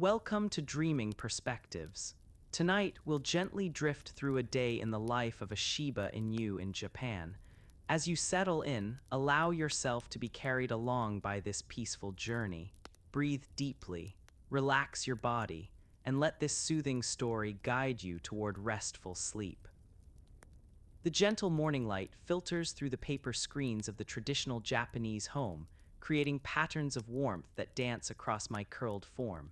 Welcome to Dreaming Perspectives. Tonight, we'll gently drift through a day in the life of a Shiba Inu in Japan. As you settle in, allow yourself to be carried along by this peaceful journey. Breathe deeply, relax your body, and let this soothing story guide you toward restful sleep. The gentle morning light filters through the paper screens of the traditional Japanese home, creating patterns of warmth that dance across my curled form.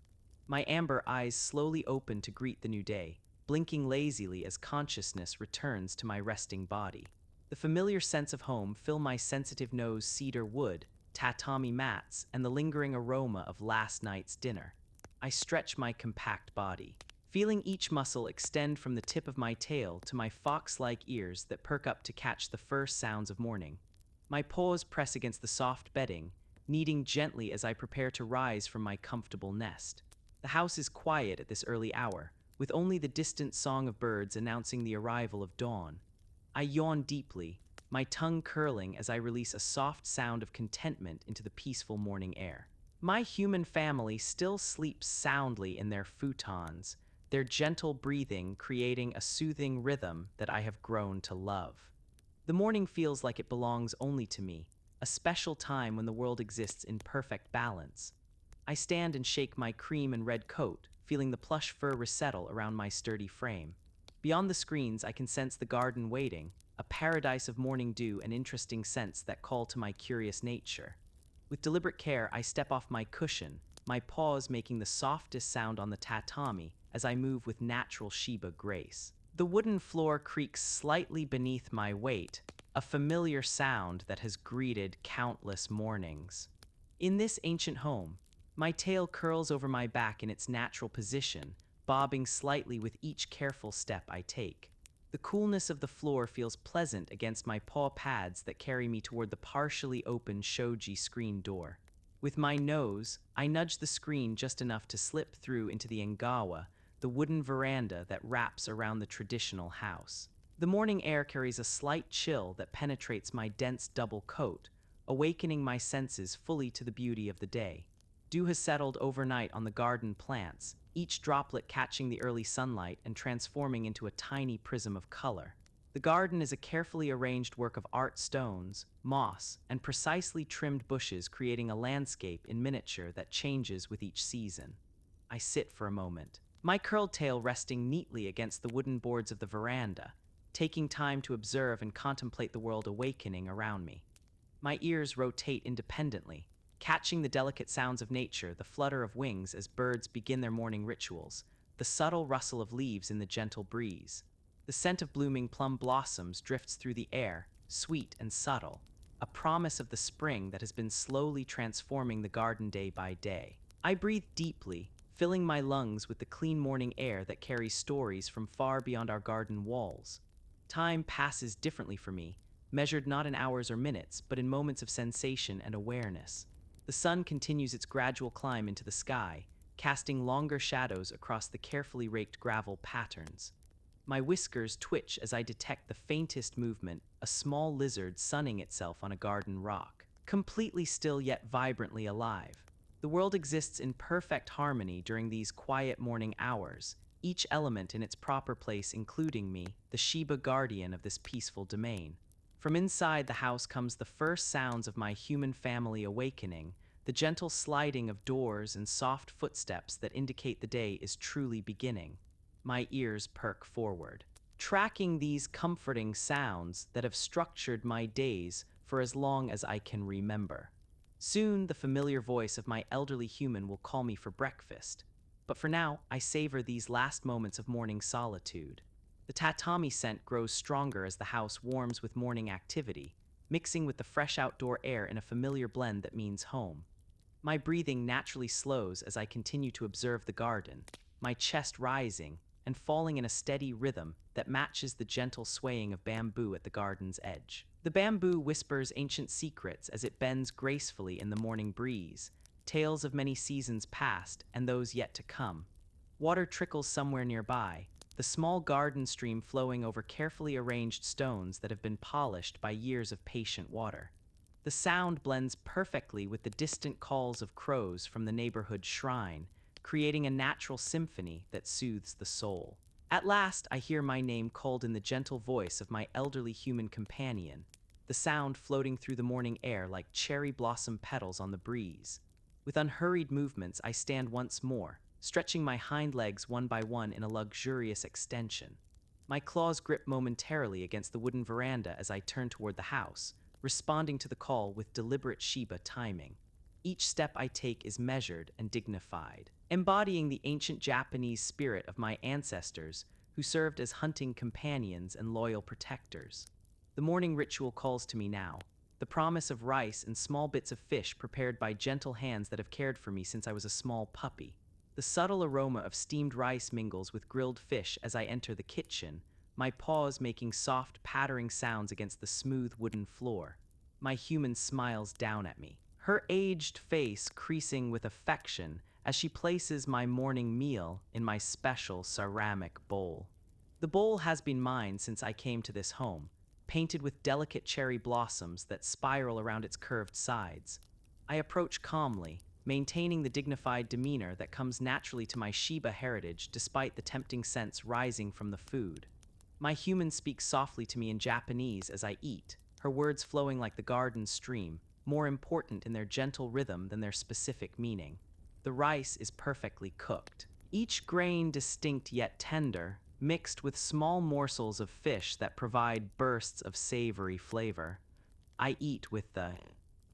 My amber eyes slowly open to greet the new day, blinking lazily as consciousness returns to my resting body. The familiar scents of home fill my sensitive nose: cedar wood, tatami mats, and the lingering aroma of last night's dinner. I stretch my compact body, feeling each muscle extend from the tip of my tail to my fox-like ears that perk up to catch the first sounds of morning. My paws press against the soft bedding, kneading gently as I prepare to rise from my comfortable nest. The house is quiet at this early hour, with only the distant song of birds announcing the arrival of dawn. I yawn deeply, my tongue curling as I release a soft sound of contentment into the peaceful morning air. My human family still sleeps soundly in their futons, their gentle breathing creating a soothing rhythm that I have grown to love. The morning feels like it belongs only to me, a special time when the world exists in perfect balance. I stand and shake my cream and red coat, feeling the plush fur resettle around my sturdy frame. Beyond the screens, I can sense the garden waiting, a paradise of morning dew and interesting scents that call to my curious nature. With deliberate care, I step off my cushion, my paws making the softest sound on the tatami as I move with natural Shiba grace. The wooden floor creaks slightly beneath my weight, a familiar sound that has greeted countless mornings. In this ancient home, my tail curls over my back in its natural position, bobbing slightly with each careful step I take. The coolness of the floor feels pleasant against my paw pads that carry me toward the partially open shoji screen door. With my nose, I nudge the screen just enough to slip through into the engawa, the wooden veranda that wraps around the traditional house. The morning air carries a slight chill that penetrates my dense double coat, awakening my senses fully to the beauty of the day. Dew has settled overnight on the garden plants, each droplet catching the early sunlight and transforming into a tiny prism of color. The garden is a carefully arranged work of art: stones, moss, and precisely trimmed bushes creating a landscape in miniature that changes with each season. I sit for a moment, my curled tail resting neatly against the wooden boards of the veranda, taking time to observe and contemplate the world awakening around me. My ears rotate independently, catching the delicate sounds of nature: the flutter of wings as birds begin their morning rituals, the subtle rustle of leaves in the gentle breeze. The scent of blooming plum blossoms drifts through the air, sweet and subtle, a promise of the spring that has been slowly transforming the garden day by day. I breathe deeply, filling my lungs with the clean morning air that carries stories from far beyond our garden walls. Time passes differently for me, measured not in hours or minutes, but in moments of sensation and awareness. The sun continues its gradual climb into the sky, casting longer shadows across the carefully raked gravel patterns. My whiskers twitch as I detect the faintest movement: a small lizard sunning itself on a garden rock. Completely still yet vibrantly alive. The world exists in perfect harmony during these quiet morning hours, each element in its proper place, including me, the Shiba guardian of this peaceful domain. From inside the house comes the first sounds of my human family awakening, the gentle sliding of doors and soft footsteps that indicate the day is truly beginning. My ears perk forward, tracking these comforting sounds that have structured my days for as long as I can remember. Soon, the familiar voice of my elderly human will call me for breakfast, but for now, I savor these last moments of morning solitude. The tatami scent grows stronger as the house warms with morning activity, mixing with the fresh outdoor air in a familiar blend that means home. My breathing naturally slows as I continue to observe the garden, my chest rising and falling in a steady rhythm that matches the gentle swaying of bamboo at the garden's edge. The bamboo whispers ancient secrets as it bends gracefully in the morning breeze, tales of many seasons past and those yet to come. Water trickles somewhere nearby, the small garden stream flowing over carefully arranged stones that have been polished by years of patient water. The sound blends perfectly with the distant calls of crows from the neighborhood shrine, creating a natural symphony that soothes the soul. At last, I hear my name called in the gentle voice of my elderly human companion, the sound floating through the morning air like cherry blossom petals on the breeze. With unhurried movements, I stand once more, stretching my hind legs one by one in a luxurious extension. My claws grip momentarily against the wooden veranda as I turn toward the house, responding to the call with deliberate Shiba timing. Each step I take is measured and dignified, embodying the ancient Japanese spirit of my ancestors who served as hunting companions and loyal protectors. The morning ritual calls to me now, the promise of rice and small bits of fish prepared by gentle hands that have cared for me since I was a small puppy. The subtle aroma of steamed rice mingles with grilled fish as I enter the kitchen, my paws making soft, pattering sounds against the smooth wooden floor. My human smiles down at me, her aged face creasing with affection as she places my morning meal in my special ceramic bowl. The bowl has been mine since I came to this home, painted with delicate cherry blossoms that spiral around its curved sides. I approach calmly, maintaining the dignified demeanor that comes naturally to my Shiba heritage despite the tempting scents rising from the food. My human speaks softly to me in Japanese as I eat, her words flowing like the garden stream, more important in their gentle rhythm than their specific meaning. The rice is perfectly cooked, each grain distinct yet tender, mixed with small morsels of fish that provide bursts of savory flavor. I eat with the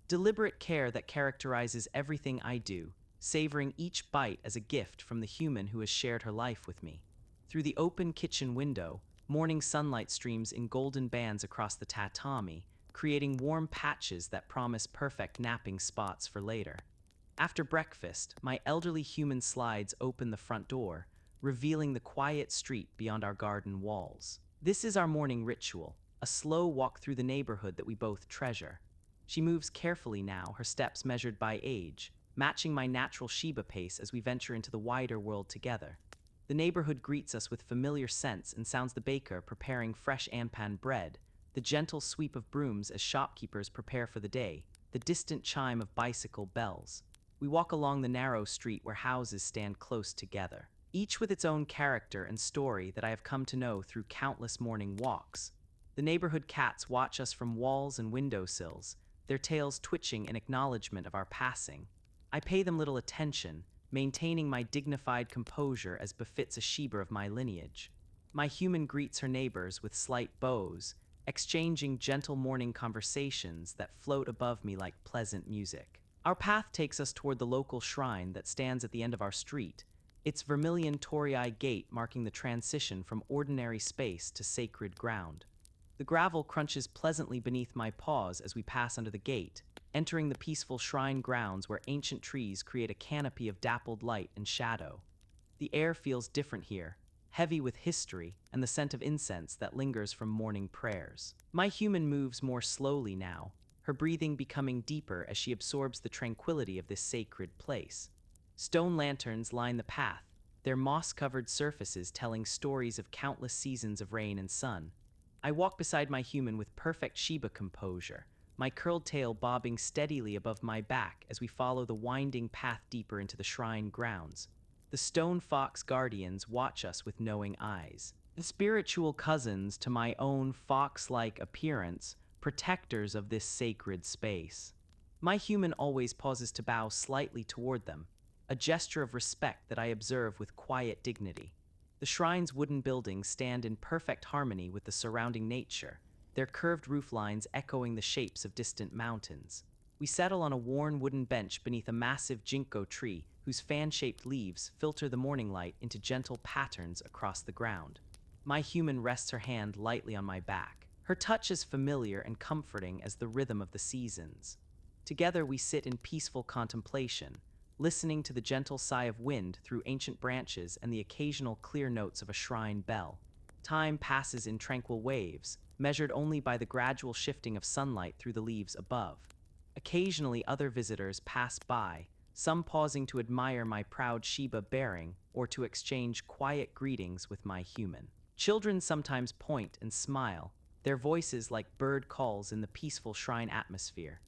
deliberate care that characterizes everything I do, savoring each bite as a gift from the human who has shared her life with me. Through the open kitchen window, morning sunlight streams in golden bands across the tatami, creating warm patches that promise perfect napping spots for later. After breakfast, my elderly human slides open the front door, revealing the quiet street beyond our garden walls. This is our morning ritual, a slow walk through the neighborhood that we both treasure. She moves carefully now, her steps measured by age, matching my natural Shiba pace as we venture into the wider world together. The neighborhood greets us with familiar scents and sounds the baker preparing fresh anpan bread, the gentle sweep of brooms as shopkeepers prepare for the day, the distant chime of bicycle bells. We walk along the narrow street where houses stand close together, each with its own character and story that I have come to know through countless morning walks. The neighborhood cats watch us from walls and windowsills, their tails twitching in acknowledgement of our passing. I pay them little attention, maintaining my dignified composure as befits a Shiba of my lineage. My human greets her neighbors with slight bows, exchanging gentle morning conversations that float above me like pleasant music. Our path takes us toward the local shrine that stands at the end of our street, its vermilion torii gate marking the transition from ordinary space to sacred ground. The gravel crunches pleasantly beneath my paws as we pass under the gate, entering the peaceful shrine grounds where ancient trees create a canopy of dappled light and shadow. The air feels different here, heavy with history and the scent of incense that lingers from morning prayers. My human moves more slowly now, her breathing becoming deeper as she absorbs the tranquility of this sacred place. Stone lanterns line the path, their moss-covered surfaces telling stories of countless seasons of rain and sun. I walk beside my human with perfect Shiba composure, my curled tail bobbing steadily above my back as we follow the winding path deeper into the shrine grounds. The stone fox guardians watch us with knowing eyes, the spiritual cousins to my own fox-like appearance, protectors of this sacred space. My human always pauses to bow slightly toward them, a gesture of respect that I observe with quiet dignity. The shrine's wooden buildings stand in perfect harmony with the surrounding nature, their curved roof lines echoing the shapes of distant mountains. We settle on a worn wooden bench beneath a massive ginkgo tree whose fan-shaped leaves filter the morning light into gentle patterns across the ground. My human rests her hand lightly on my back, her touch as familiar and comforting as the rhythm of the seasons. Together we sit in peaceful contemplation, listening to the gentle sigh of wind through ancient branches and the occasional clear notes of a shrine bell. Time passes in tranquil waves, measured only by the gradual shifting of sunlight through the leaves above. Occasionally other visitors pass by, some pausing to admire my proud Shiba bearing or to exchange quiet greetings with my human. Children sometimes point and smile, their voices like bird calls in the peaceful shrine atmosphere.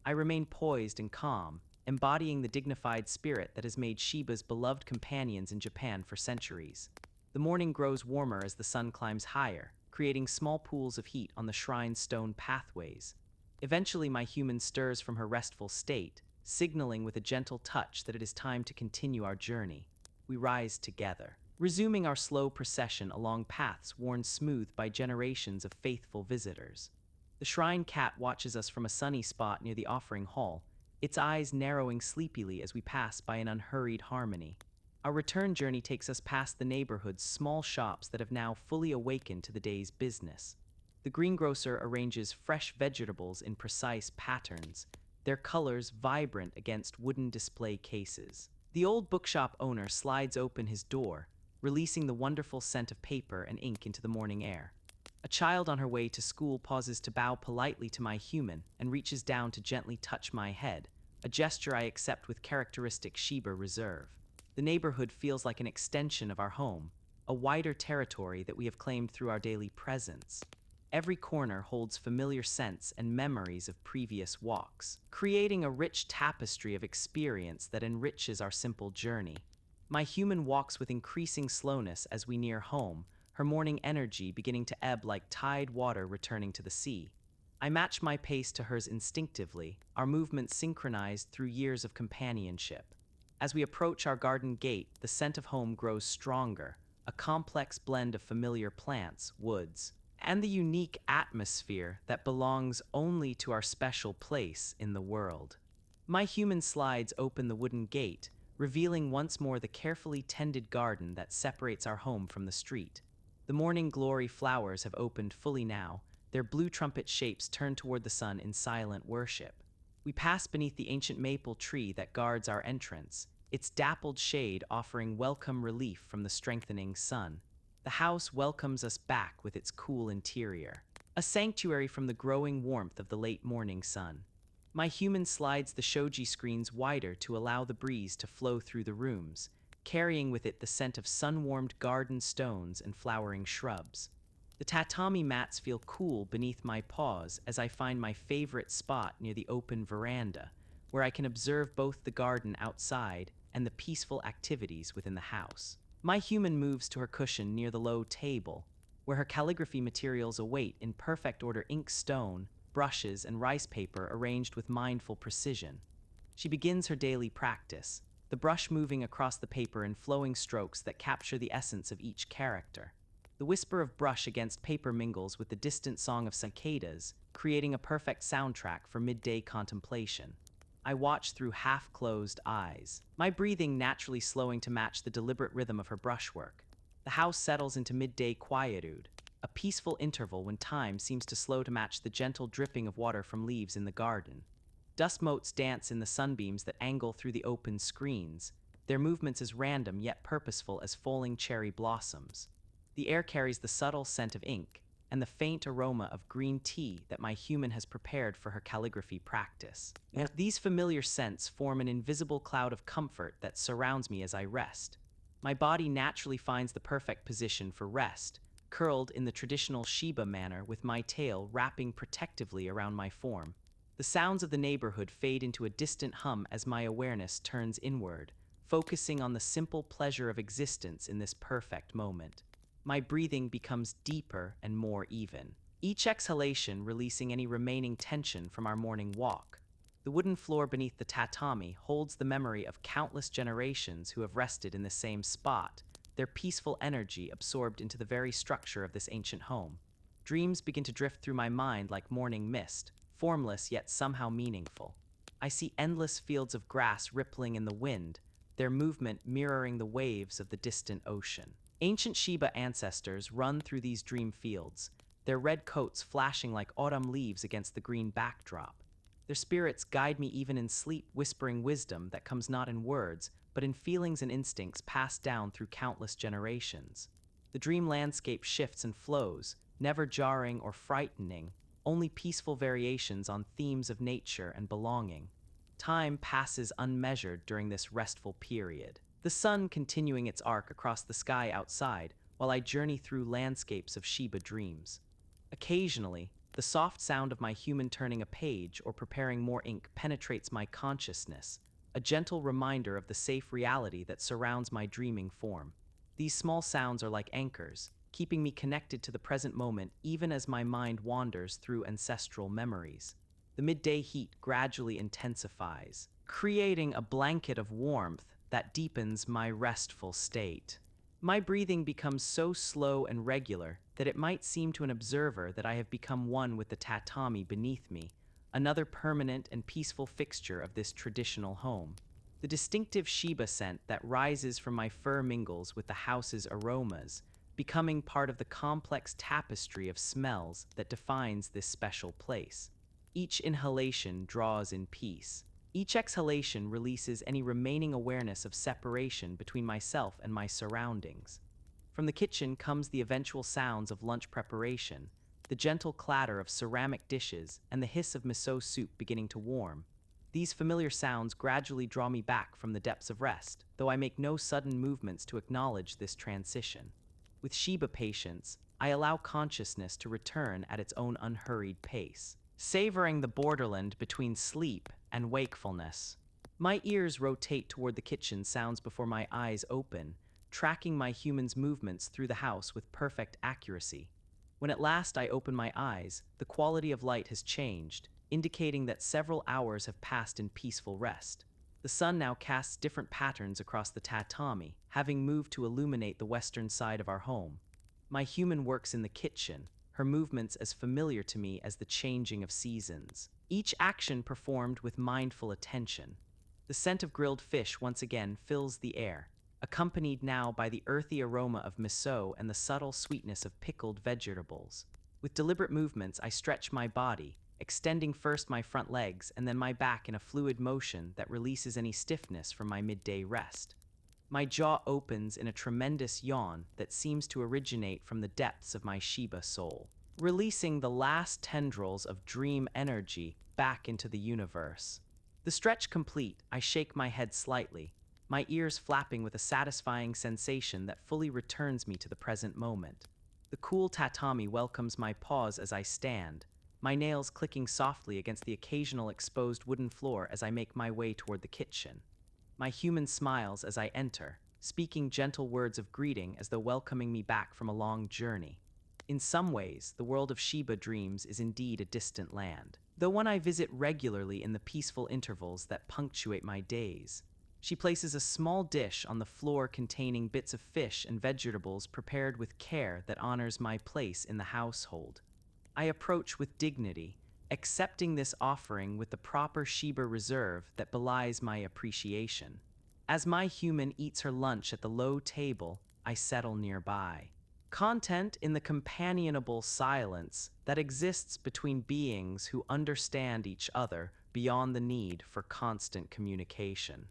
I remain poised and calm, embodying the dignified spirit that has made Shibas beloved companions in Japan for centuries. The morning grows warmer as the sun climbs higher, creating small pools of heat on the shrine's stone pathways. Eventually, my human stirs from her restful state, signaling with a gentle touch that it is time to continue our journey. We rise together, resuming our slow procession along paths worn smooth by generations of faithful visitors. The shrine cat watches us from a sunny spot near the offering hall, its eyes narrowing sleepily as we pass by an unhurried harmony. Our return journey takes us past the neighborhood's small shops that have now fully awakened to the day's business. The greengrocer arranges fresh vegetables in precise patterns, their colors vibrant against wooden display cases. The old bookshop owner slides open his door, releasing the wonderful scent of paper and ink into the morning air. A child on her way to school pauses to bow politely to my human and reaches down to gently touch my head, a gesture I accept with characteristic Shiba reserve. The neighborhood feels like an extension of our home, a wider territory that we have claimed through our daily presence. Every corner holds familiar scents and memories of previous walks, creating a rich tapestry of experience that enriches our simple journey. My human walks with increasing slowness as we near home, her morning energy beginning to ebb like tide water returning to the sea. I match my pace to hers instinctively, our movements synchronized through years of companionship. As we approach our garden gate, the scent of home grows stronger, a complex blend of familiar plants, woods, and the unique atmosphere that belongs only to our special place in the world. My human slides open the wooden gate, revealing once more the carefully tended garden that separates our home from the street. The morning glory flowers have opened fully now, their blue trumpet shapes turned toward the sun in silent worship. We pass beneath the ancient maple tree that guards our entrance, its dappled shade offering welcome relief from the strengthening sun. The house welcomes us back with its cool interior, a sanctuary from the growing warmth of the late morning sun. My human slides the shoji screens wider to allow the breeze to flow through the rooms, carrying with it the scent of sun-warmed garden stones and flowering shrubs. The tatami mats feel cool beneath my paws as I find my favorite spot near the open veranda, where I can observe both the garden outside and the peaceful activities within the house. My human moves to her cushion near the low table, where her calligraphy materials await in perfect order: ink, stone, brushes, and rice paper arranged with mindful precision. She begins her daily practice, the brush moving across the paper in flowing strokes that capture the essence of each character. The whisper of brush against paper mingles with the distant song of cicadas, creating a perfect soundtrack for midday contemplation. I watch through half-closed eyes, my breathing naturally slowing to match the deliberate rhythm of her brushwork. The house settles into midday quietude, a peaceful interval when time seems to slow to match the gentle dripping of water from leaves in the garden. Dust motes dance in the sunbeams that angle through the open screens, their movements as random yet purposeful as falling cherry blossoms. The air carries the subtle scent of ink and the faint aroma of green tea that my human has prepared for her calligraphy practice. These familiar scents form an invisible cloud of comfort that surrounds me as I rest. My body naturally finds the perfect position for rest, curled in the traditional Shiba manner with my tail wrapping protectively around my form. The sounds of the neighborhood fade into a distant hum as my awareness turns inward, focusing on the simple pleasure of existence in this perfect moment. My breathing becomes deeper and more even, each exhalation releasing any remaining tension from our morning walk. The wooden floor beneath the tatami holds the memory of countless generations who have rested in the same spot, their peaceful energy absorbed into the very structure of this ancient home. Dreams begin to drift through my mind like morning mist, formless yet somehow meaningful. I see endless fields of grass rippling in the wind, their movement mirroring the waves of the distant ocean. Ancient Shiba ancestors run through these dream fields, their red coats flashing like autumn leaves against the green backdrop. Their spirits guide me even in sleep, whispering wisdom that comes not in words, but in feelings and instincts passed down through countless generations. The dream landscape shifts and flows, never jarring or frightening, only peaceful variations on themes of nature and belonging. Time passes unmeasured during this restful period, the sun continuing its arc across the sky outside while I journey through landscapes of Shiba dreams. Occasionally, the soft sound of my human turning a page or preparing more ink penetrates my consciousness, a gentle reminder of the safe reality that surrounds my dreaming form. These small sounds are like anchors, keeping me connected to the present moment even as my mind wanders through ancestral memories. The midday heat gradually intensifies, creating a blanket of warmth that deepens my restful state. My breathing becomes so slow and regular that it might seem to an observer that I have become one with the tatami beneath me, another permanent and peaceful fixture of this traditional home. The distinctive Shiba scent that rises from my fur mingles with the house's aromas, becoming part of the complex tapestry of smells that defines this special place. Each inhalation draws in peace. Each exhalation releases any remaining awareness of separation between myself and my surroundings. From the kitchen comes the eventual sounds of lunch preparation, the gentle clatter of ceramic dishes, and the hiss of miso soup beginning to warm. These familiar sounds gradually draw me back from the depths of rest, though I make no sudden movements to acknowledge this transition. With Shiba patience, I allow consciousness to return at its own unhurried pace, savoring the borderland between sleep and wakefulness. My ears rotate toward the kitchen sounds before my eyes open, tracking my human's movements through the house with perfect accuracy. When at last I open my eyes, the quality of light has changed, indicating that several hours have passed in peaceful rest. The sun now casts different patterns across the tatami, having moved to illuminate the western side of our home. My human works in the kitchen, her movements as familiar to me as the changing of seasons, each action performed with mindful attention. The scent of grilled fish once again fills the air, accompanied now by the earthy aroma of miso and the subtle sweetness of pickled vegetables. With deliberate movements, I stretch my body, extending first my front legs and then my back in a fluid motion that releases any stiffness from my midday rest. My jaw opens in a tremendous yawn that seems to originate from the depths of my Shiba soul, releasing the last tendrils of dream energy back into the universe. The stretch complete, I shake my head slightly, my ears flapping with a satisfying sensation that fully returns me to the present moment. The cool tatami welcomes my pause as I stand, my nails clicking softly against the occasional exposed wooden floor as I make my way toward the kitchen. My human smiles as I enter, speaking gentle words of greeting as though welcoming me back from a long journey. In some ways, the world of Shiba dreams is indeed a distant land, though one I visit regularly in the peaceful intervals that punctuate my days. She places a small dish on the floor containing bits of fish and vegetables prepared with care that honors my place in the household. I approach with dignity, accepting this offering with the proper Shiba reserve that belies my appreciation. As my human eats her lunch at the low table, I settle nearby, content in the companionable silence that exists between beings who understand each other beyond the need for constant communication.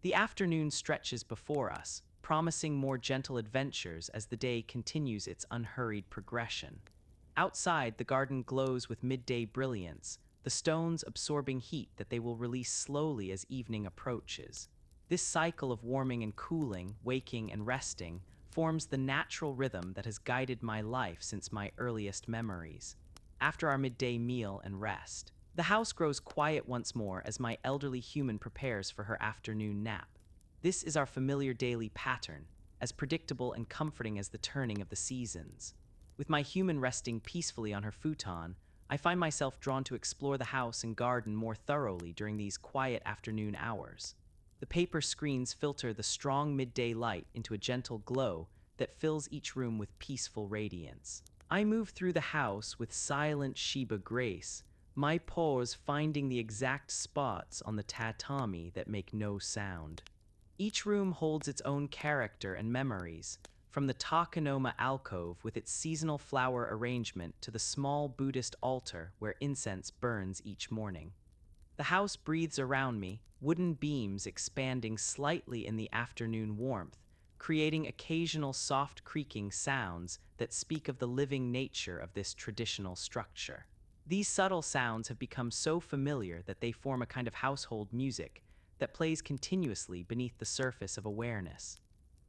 The afternoon stretches before us, promising more gentle adventures as the day continues its unhurried progression. Outside, the garden glows with midday brilliance, the stones absorbing heat that they will release slowly as evening approaches. This cycle of warming and cooling, waking and resting, forms the natural rhythm that has guided my life since my earliest memories. After our midday meal and rest, the house grows quiet once more as my elderly human prepares for her afternoon nap. This is our familiar daily pattern, as predictable and comforting as the turning of the seasons. With my human resting peacefully on her futon, I find myself drawn to explore the house and garden more thoroughly during these quiet afternoon hours. The paper screens filter the strong midday light into a gentle glow that fills each room with peaceful radiance. I move through the house with silent Shiba grace, my paws finding the exact spots on the tatami that make no sound. Each room holds its own character and memories, from the Takanoma alcove with its seasonal flower arrangement to the small Buddhist altar where incense burns each morning. The house breathes around me, wooden beams expanding slightly in the afternoon warmth, creating occasional soft creaking sounds that speak of the living nature of this traditional structure. These subtle sounds have become so familiar that they form a kind of household music that plays continuously beneath the surface of awareness.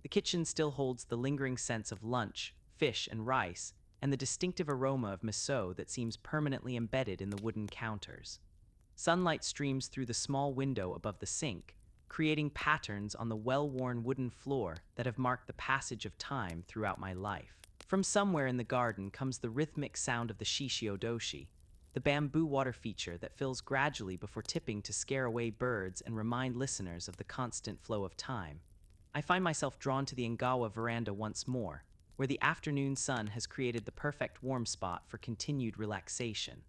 The kitchen still holds the lingering sense of lunch, fish, and rice, and the distinctive aroma of miso that seems permanently embedded in the wooden counters. Sunlight streams through the small window above the sink, creating patterns on the well-worn wooden floor that have marked the passage of time throughout my life. From somewhere in the garden comes the rhythmic sound of the shishiodoshi, the bamboo water feature that fills gradually before tipping to scare away birds and remind listeners of the constant flow of time. I find myself drawn to the Ngawa veranda once more, where the afternoon sun has created the perfect warm spot for continued relaxation.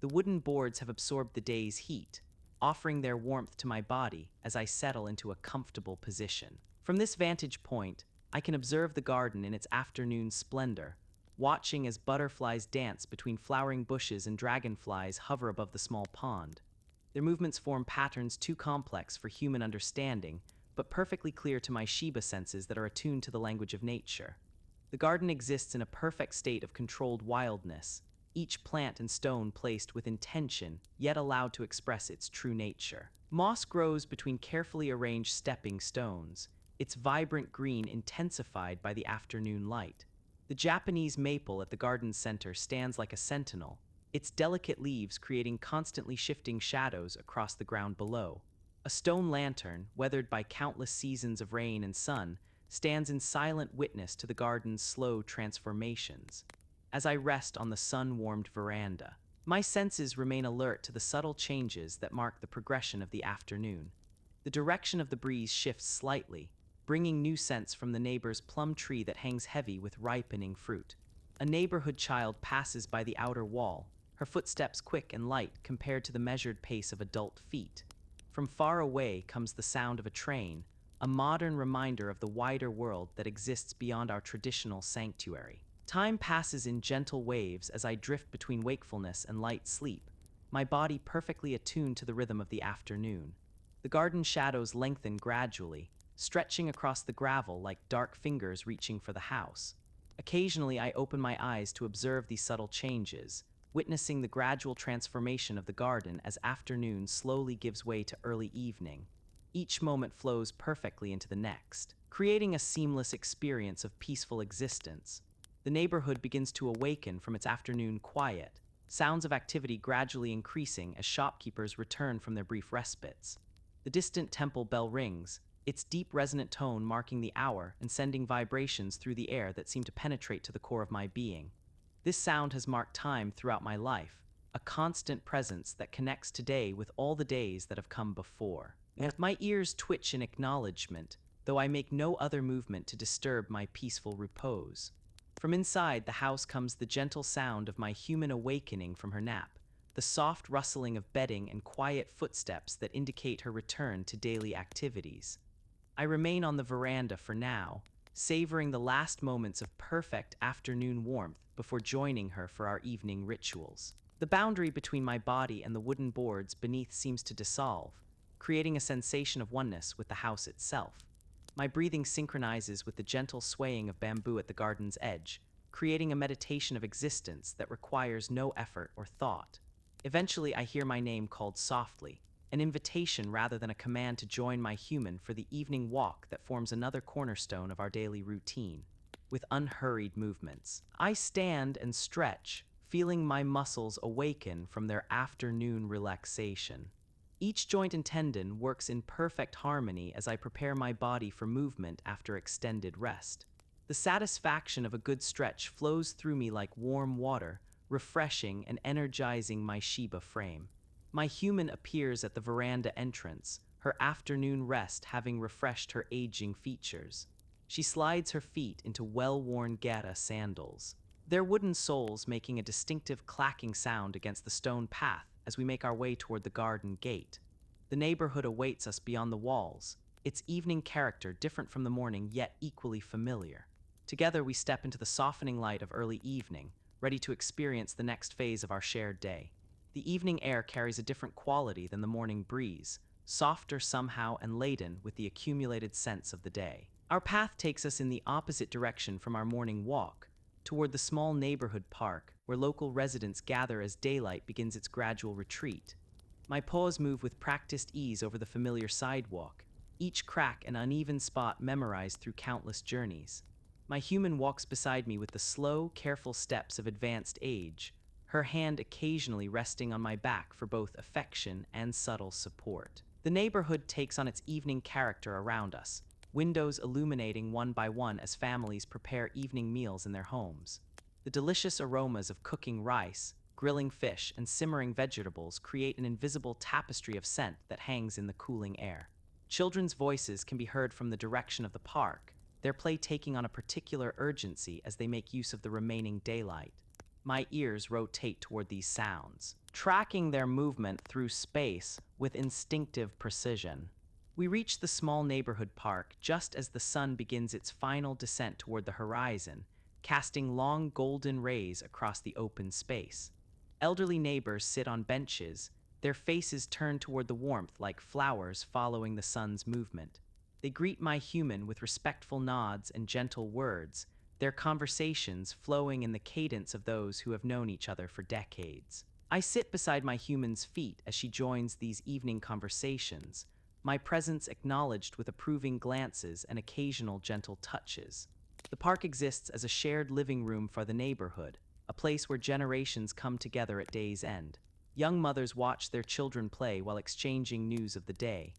The wooden boards have absorbed the day's heat, offering their warmth to my body as I settle into a comfortable position. From this vantage point, I can observe the garden in its afternoon splendor, watching as butterflies dance between flowering bushes and dragonflies hover above the small pond. Their movements form patterns too complex for human understanding, but perfectly clear to my Shiba senses that are attuned to the language of nature. The garden exists in a perfect state of controlled wildness, each plant and stone placed with intention, yet allowed to express its true nature. Moss grows between carefully arranged stepping stones, its vibrant green intensified by the afternoon light. The Japanese maple at the garden's center stands like a sentinel, its delicate leaves creating constantly shifting shadows across the ground below. A stone lantern, weathered by countless seasons of rain and sun, stands in silent witness to the garden's slow transformations. As I rest on the sun-warmed veranda, my senses remain alert to the subtle changes that mark the progression of the afternoon. The direction of the breeze shifts slightly, bringing new scents from the neighbor's plum tree that hangs heavy with ripening fruit. A neighborhood child passes by the outer wall, her footsteps quick and light compared to the measured pace of adult feet. From far away comes the sound of a train, a modern reminder of the wider world that exists beyond our traditional sanctuary. Time passes in gentle waves as I drift between wakefulness and light sleep, my body perfectly attuned to the rhythm of the afternoon. The garden shadows lengthen gradually, stretching across the gravel like dark fingers reaching for the house. Occasionally, I open my eyes to observe these subtle changes, witnessing the gradual transformation of the garden as afternoon slowly gives way to early evening. Each moment flows perfectly into the next, creating a seamless experience of peaceful existence. The neighborhood begins to awaken from its afternoon quiet, sounds of activity gradually increasing as shopkeepers return from their brief respites. The distant temple bell rings, its deep resonant tone marking the hour and sending vibrations through the air that seem to penetrate to the core of my being. This sound has marked time throughout my life, a constant presence that connects today with all the days that have come before. My ears twitch in acknowledgement, though I make no other movement to disturb my peaceful repose. From inside the house comes the gentle sound of my human awakening from her nap, the soft rustling of bedding and quiet footsteps that indicate her return to daily activities. I remain on the veranda for now, savoring the last moments of perfect afternoon warmth before joining her for our evening rituals. The boundary between my body and the wooden boards beneath seems to dissolve, creating a sensation of oneness with the house itself. My breathing synchronizes with the gentle swaying of bamboo at the garden's edge, creating a meditation of existence that requires no effort or thought. Eventually, I hear my name called softly, an invitation rather than a command to join my human for the evening walk that forms another cornerstone of our daily routine. With unhurried movements, I stand and stretch, feeling my muscles awaken from their afternoon relaxation. Each joint and tendon works in perfect harmony as I prepare my body for movement after extended rest. The satisfaction of a good stretch flows through me like warm water, refreshing and energizing my Shiba frame. My human appears at the veranda entrance, her afternoon rest having refreshed her aging features. She slides her feet into well-worn Gata sandals, their wooden soles making a distinctive clacking sound against the stone path as we make our way toward the garden gate. The neighborhood awaits us beyond the walls, its evening character different from the morning yet equally familiar. Together we step into the softening light of early evening, ready to experience the next phase of our shared day. The evening air carries a different quality than the morning breeze, softer somehow and laden with the accumulated scents of the day. Our path takes us in the opposite direction from our morning walk, toward the small neighborhood park where local residents gather as daylight begins its gradual retreat. My paws move with practiced ease over the familiar sidewalk, each crack and uneven spot memorized through countless journeys. My human walks beside me with the slow, careful steps of advanced age, her hand occasionally resting on my back for both affection and subtle support. The neighborhood takes on its evening character around us, windows illuminating one by one as families prepare evening meals in their homes. The delicious aromas of cooking rice, grilling fish, and simmering vegetables create an invisible tapestry of scent that hangs in the cooling air. Children's voices can be heard from the direction of the park, their play taking on a particular urgency as they make use of the remaining daylight. My ears rotate toward these sounds, tracking their movement through space with instinctive precision. We reach the small neighborhood park just as the sun begins its final descent toward the horizon, casting long golden rays across the open space. Elderly neighbors sit on benches, their faces turned toward the warmth like flowers following the sun's movement. They greet my human with respectful nods and gentle words, their conversations flowing in the cadence of those who have known each other for decades. I sit beside my human's feet as she joins these evening conversations, my presence acknowledged with approving glances and occasional gentle touches. The park exists as a shared living room for the neighborhood, a place where generations come together at day's end. Young mothers watch their children play while exchanging news of the day.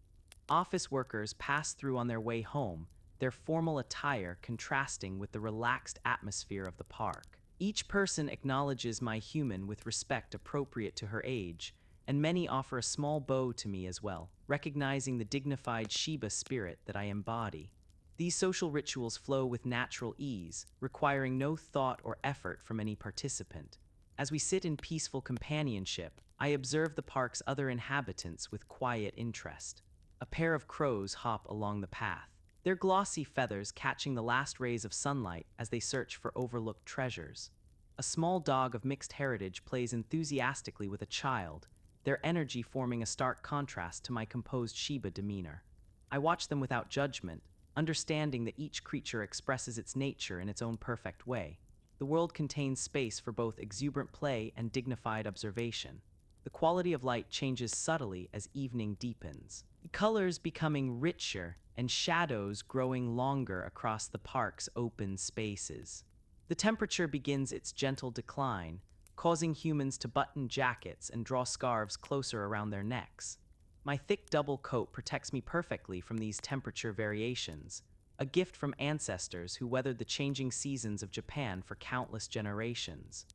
Office workers pass through on their way home, their formal attire contrasting with the relaxed atmosphere of the park. Each person acknowledges my human with respect appropriate to her age, and many offer a small bow to me as well, recognizing the dignified Shiba spirit that I embody. These social rituals flow with natural ease, requiring no thought or effort from any participant. As we sit in peaceful companionship, I observe the park's other inhabitants with quiet interest. A pair of crows hop along the path, their glossy feathers catching the last rays of sunlight as they search for overlooked treasures. A small dog of mixed heritage plays enthusiastically with a child, their energy forming a stark contrast to my composed Shiba demeanor. I watch them without judgment, understanding that each creature expresses its nature in its own perfect way. The world contains space for both exuberant play and dignified observation. The quality of light changes subtly as evening deepens, colors becoming richer and shadows growing longer across the park's open spaces. The temperature begins its gentle decline, causing humans to button jackets and draw scarves closer around their necks. My thick double coat protects me perfectly from these temperature variations, a gift from ancestors who weathered the changing seasons of Japan for countless generations.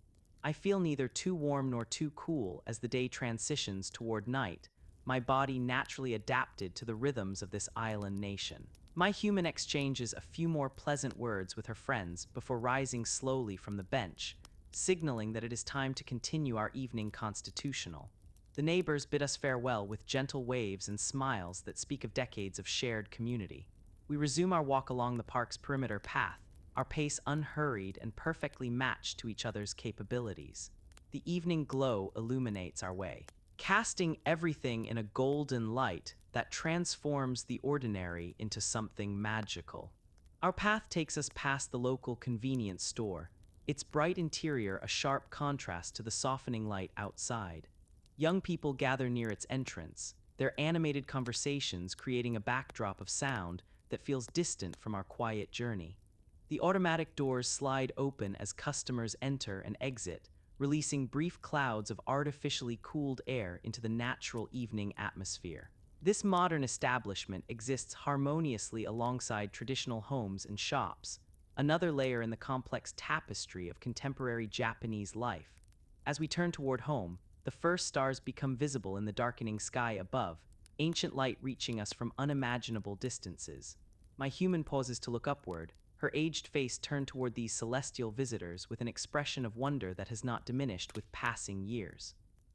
I feel neither too warm nor too cool as the day transitions toward night, my body naturally adapted to the rhythms of this island nation. My human exchanges a few more pleasant words with her friends before rising slowly from the bench, signaling that it is time to continue our evening constitutional. The neighbors bid us farewell with gentle waves and smiles that speak of decades of shared community. We resume our walk along the park's perimeter path, our pace unhurried and perfectly matched to each other's capabilities. The evening glow illuminates our way, casting everything in a golden light that transforms the ordinary into something magical. Our path takes us past the local convenience store, its bright interior a sharp contrast to the softening light outside. Young people gather near its entrance, their animated conversations creating a backdrop of sound that feels distant from our quiet journey. The automatic doors slide open as customers enter and exit, releasing brief clouds of artificially cooled air into the natural evening atmosphere. This modern establishment exists harmoniously alongside traditional homes and shops, another layer in the complex tapestry of contemporary Japanese life. As we turn toward home, the first stars become visible in the darkening sky above, ancient light reaching us from unimaginable distances. My human pauses to look upward, her aged face turned toward these celestial visitors with an expression of wonder that has not diminished with passing years.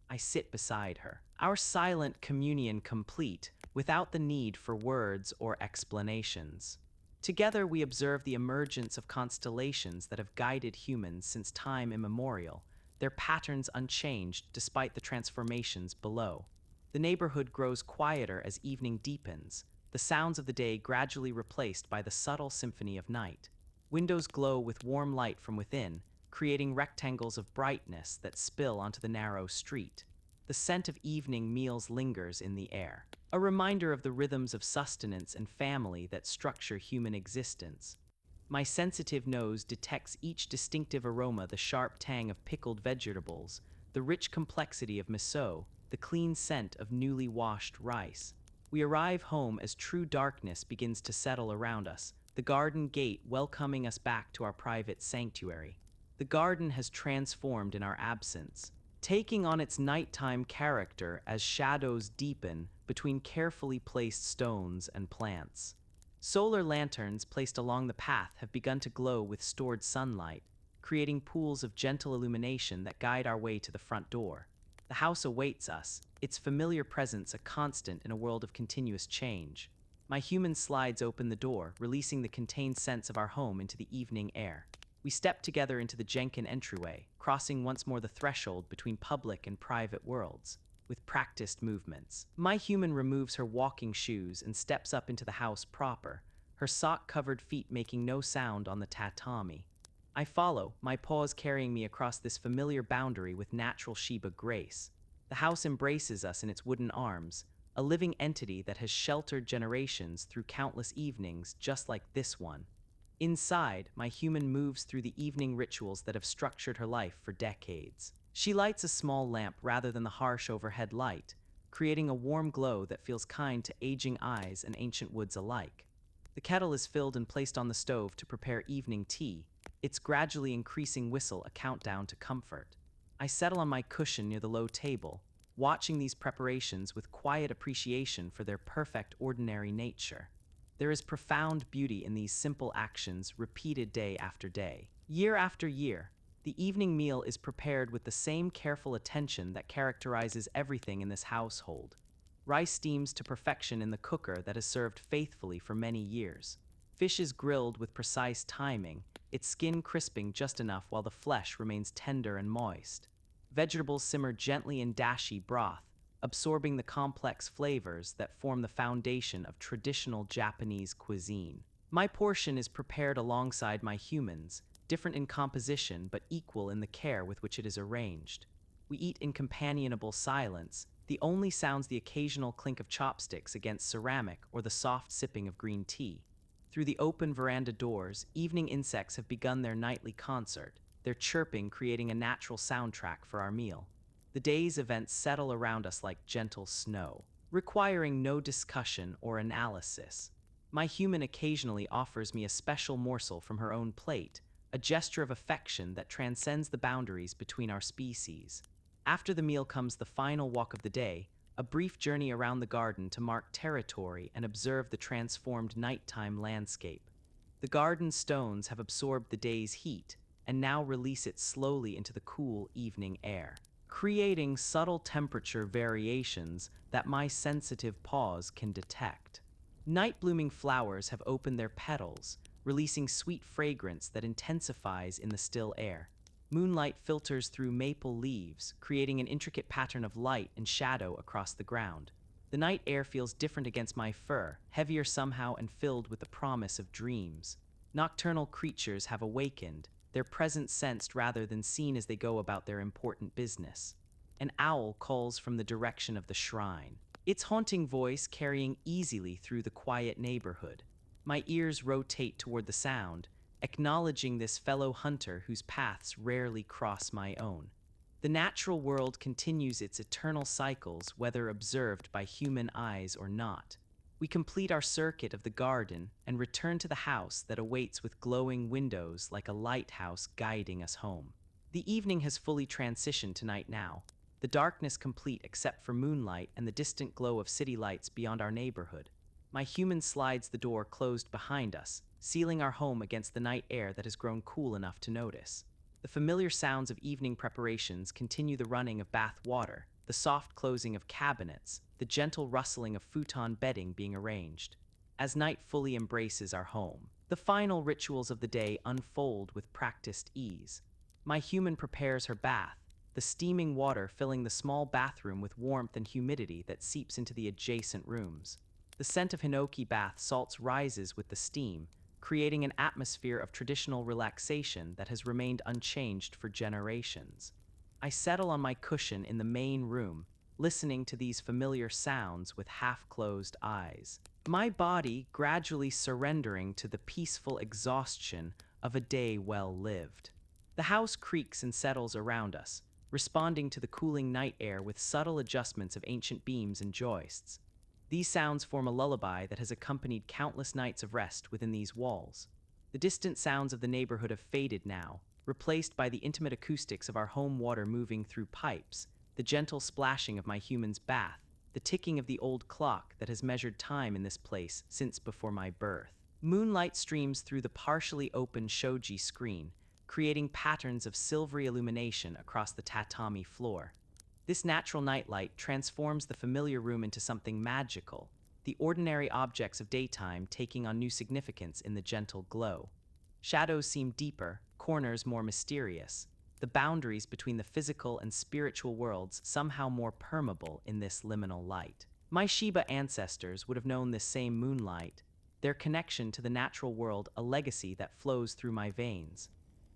I sit beside her, our silent communion complete, without the need for words or explanations. Together we observe the emergence of constellations that have guided humans since time immemorial, their patterns unchanged despite the transformations below. The neighborhood grows quieter as evening deepens, the sounds of the day gradually replaced by the subtle symphony of night. Windows glow with warm light from within, creating rectangles of brightness that spill onto the narrow street. The scent of evening meals lingers in the air, a reminder of the rhythms of sustenance and family that structure human existence. My sensitive nose detects each distinctive aroma: the sharp tang of pickled vegetables, the rich complexity of miso, the clean scent of newly washed rice. We arrive home as true darkness begins to settle around us, the garden gate welcoming us back to our private sanctuary. The garden has transformed in our absence, taking on its nighttime character as shadows deepen between carefully placed stones and plants. Solar lanterns placed along the path have begun to glow with stored sunlight, creating pools of gentle illumination that guide our way to the front door. The house awaits us, its familiar presence a constant in a world of continuous change. My human slides open the door, releasing the contained sense of our home into the evening air. We step together into the Jenkin entryway, crossing once more the threshold between public and private worlds, with practiced movements. My human removes her walking shoes and steps up into the house proper, her sock-covered feet making no sound on the tatami. I follow, my paws carrying me across this familiar boundary with natural Shiba grace. The house embraces us in its wooden arms, a living entity that has sheltered generations through countless evenings just like this one. Inside, my human moves through the evening rituals that have structured her life for decades. She lights a small lamp rather than the harsh overhead light, creating a warm glow that feels kind to aging eyes and ancient woods alike. The kettle is filled and placed on the stove to prepare evening tea, its gradually increasing whistle a countdown to comfort. I settle on my cushion near the low table, watching these preparations with quiet appreciation for their perfect ordinary nature. There is profound beauty in these simple actions repeated day after day. Year after year, the evening meal is prepared with the same careful attention that characterizes everything in this household. Rice steams to perfection in the cooker that has served faithfully for many years. Fish is grilled with precise timing, its skin crisping just enough while the flesh remains tender and moist. Vegetables simmer gently in dashi broth, absorbing the complex flavors that form the foundation of traditional Japanese cuisine. My portion is prepared alongside my humans, different in composition but equal in the care with which it is arranged. We eat in companionable silence, the only sounds the occasional clink of chopsticks against ceramic or the soft sipping of green tea. Through the open veranda doors, evening insects have begun their nightly concert, their chirping creating a natural soundtrack for our meal. The day's events settle around us like gentle snow, requiring no discussion or analysis. My human occasionally offers me a special morsel from her own plate, a gesture of affection that transcends the boundaries between our species. After the meal comes the final walk of the day, a brief journey around the garden to mark territory and observe the transformed nighttime landscape. The garden stones have absorbed the day's heat and now release it slowly into the cool evening air, creating subtle temperature variations that my sensitive paws can detect. Night-blooming flowers have opened their petals, releasing sweet fragrance that intensifies in the still air. Moonlight filters through maple leaves, creating an intricate pattern of light and shadow across the ground. The night air feels different against my fur, heavier somehow and filled with the promise of dreams. Nocturnal creatures have awakened, their presence sensed rather than seen as they go about their important business. An owl calls from the direction of the shrine, its haunting voice carrying easily through the quiet neighborhood. My ears rotate toward the sound, acknowledging this fellow hunter whose paths rarely cross my own. The natural world continues its eternal cycles, whether observed by human eyes or not. We complete our circuit of the garden and return to the house that awaits with glowing windows like a lighthouse guiding us home. The evening has fully transitioned to night now, the darkness complete except for moonlight and the distant glow of city lights beyond our neighborhood. My human slides the door closed behind us, sealing our home against the night air that has grown cool enough to notice. The familiar sounds of evening preparations continue, the running of bath water, the soft closing of cabinets, the gentle rustling of futon bedding being arranged. As night fully embraces our home, the final rituals of the day unfold with practiced ease. My human prepares her bath, the steaming water filling the small bathroom with warmth and humidity that seeps into the adjacent rooms. The scent of hinoki bath salts rises with the steam, creating an atmosphere of traditional relaxation that has remained unchanged for generations. I settle on my cushion in the main room, listening to these familiar sounds with half-closed eyes, my body gradually surrendering to the peaceful exhaustion of a day well lived. The house creaks and settles around us, responding to the cooling night air with subtle adjustments of ancient beams and joists. These sounds form a lullaby that has accompanied countless nights of rest within these walls. The distant sounds of the neighborhood have faded now, replaced by the intimate acoustics of our home water moving through pipes, the gentle splashing of my human's bath, the ticking of the old clock that has measured time in this place since before my birth. Moonlight streams through the partially open shoji screen, creating patterns of silvery illumination across the tatami floor. This natural nightlight transforms the familiar room into something magical, the ordinary objects of daytime taking on new significance in the gentle glow. Shadows seem deeper, corners more mysterious, the boundaries between the physical and spiritual worlds somehow more permeable in this liminal light. My Shiba ancestors would have known this same moonlight, their connection to the natural world a legacy that flows through my veins.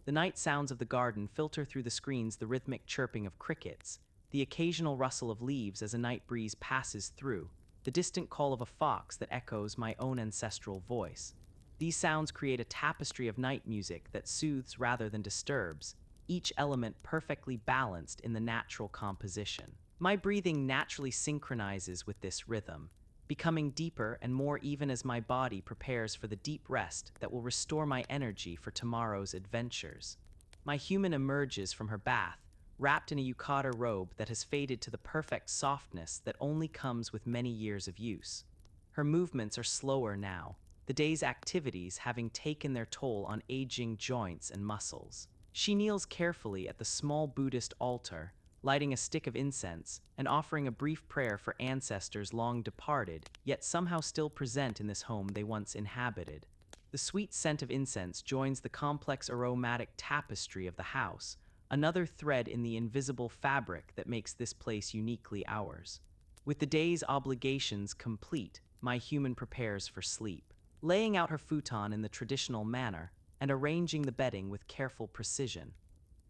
The night sounds of the garden filter through the screens, the rhythmic chirping of crickets, the occasional rustle of leaves as a night breeze passes through, the distant call of a fox that echoes my own ancestral voice. These sounds create a tapestry of night music that soothes rather than disturbs, each element perfectly balanced in the natural composition. My breathing naturally synchronizes with this rhythm, becoming deeper and more even as my body prepares for the deep rest that will restore my energy for tomorrow's adventures. My human emerges from her bath, wrapped in a yukata robe that has faded to the perfect softness that only comes with many years of use. Her movements are slower now, the day's activities having taken their toll on aging joints and muscles. She kneels carefully at the small Buddhist altar, lighting a stick of incense and offering a brief prayer for ancestors long departed, yet somehow still present in this home they once inhabited. The sweet scent of incense joins the complex aromatic tapestry of the house, another thread in the invisible fabric that makes this place uniquely ours. With the day's obligations complete, my human prepares for sleep, laying out her futon in the traditional manner and arranging the bedding with careful precision.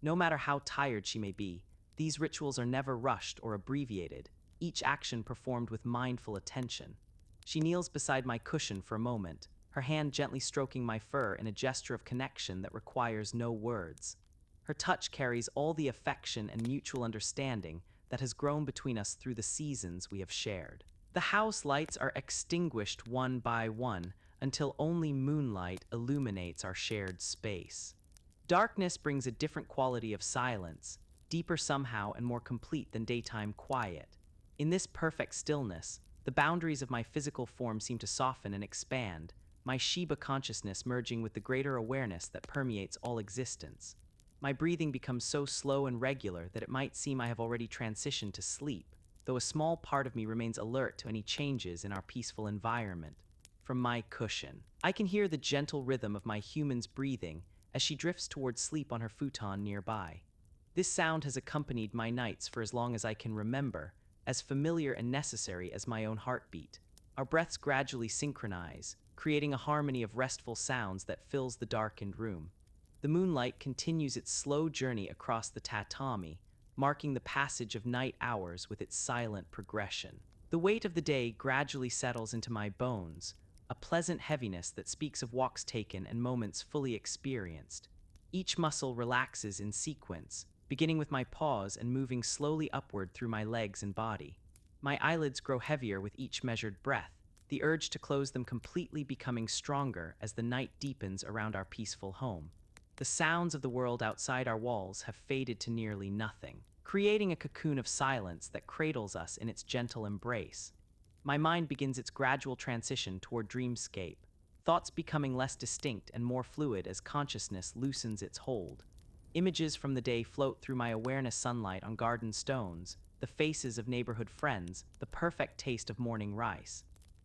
No matter how tired she may be, these rituals are never rushed or abbreviated, each action performed with mindful attention. She kneels beside my cushion for a moment, her hand gently stroking my fur in a gesture of connection that requires no words. Her touch carries all the affection and mutual understanding that has grown between us through the seasons we have shared. The house lights are extinguished one by one until only moonlight illuminates our shared space. Darkness brings a different quality of silence, deeper somehow and more complete than daytime quiet. In this perfect stillness, the boundaries of my physical form seem to soften and expand, my Shiba consciousness merging with the greater awareness that permeates all existence. My breathing becomes so slow and regular that it might seem I have already transitioned to sleep, though a small part of me remains alert to any changes in our peaceful environment. From my cushion, I can hear the gentle rhythm of my human's breathing as she drifts towards sleep on her futon nearby. This sound has accompanied my nights for as long as I can remember, as familiar and necessary as my own heartbeat. Our breaths gradually synchronize, creating a harmony of restful sounds that fills the darkened room. The moonlight continues its slow journey across the tatami, marking the passage of night hours with its silent progression. The weight of the day gradually settles into my bones, a pleasant heaviness that speaks of walks taken and moments fully experienced. Each muscle relaxes in sequence, beginning with my paws and moving slowly upward through my legs and body. My eyelids grow heavier with each measured breath, the urge to close them completely becoming stronger as the night deepens around our peaceful home. The sounds of the world outside our walls have faded to nearly nothing, creating a cocoon of silence that cradles us in its gentle embrace. My mind begins its gradual transition toward dreamscape, thoughts becoming less distinct and more fluid as consciousness loosens its hold. Images from the day float through my awareness, sunlight on garden stones, the faces of neighborhood friends, the perfect taste of morning rice.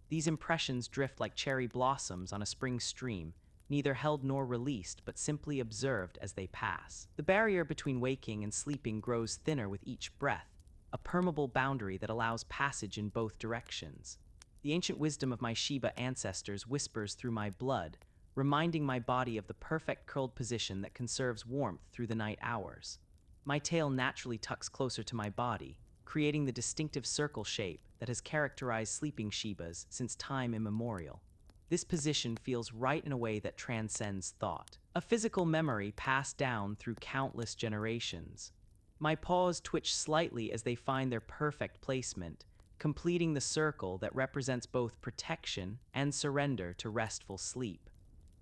These impressions drift like cherry blossoms on a spring stream, neither held nor released, but simply observed as they pass. The barrier between waking and sleeping grows thinner with each breath, a permeable boundary that allows passage in both directions. The ancient wisdom of my Shiba ancestors whispers through my blood, reminding my body of the perfect curled position that conserves warmth through the night hours. My tail naturally tucks closer to my body, creating the distinctive circle shape that has characterized sleeping Shibas since time immemorial. This position feels right in a way that transcends thought, a physical memory passed down through countless generations. My paws twitch slightly as they find their perfect placement, completing the circle that represents both protection and surrender to restful sleep.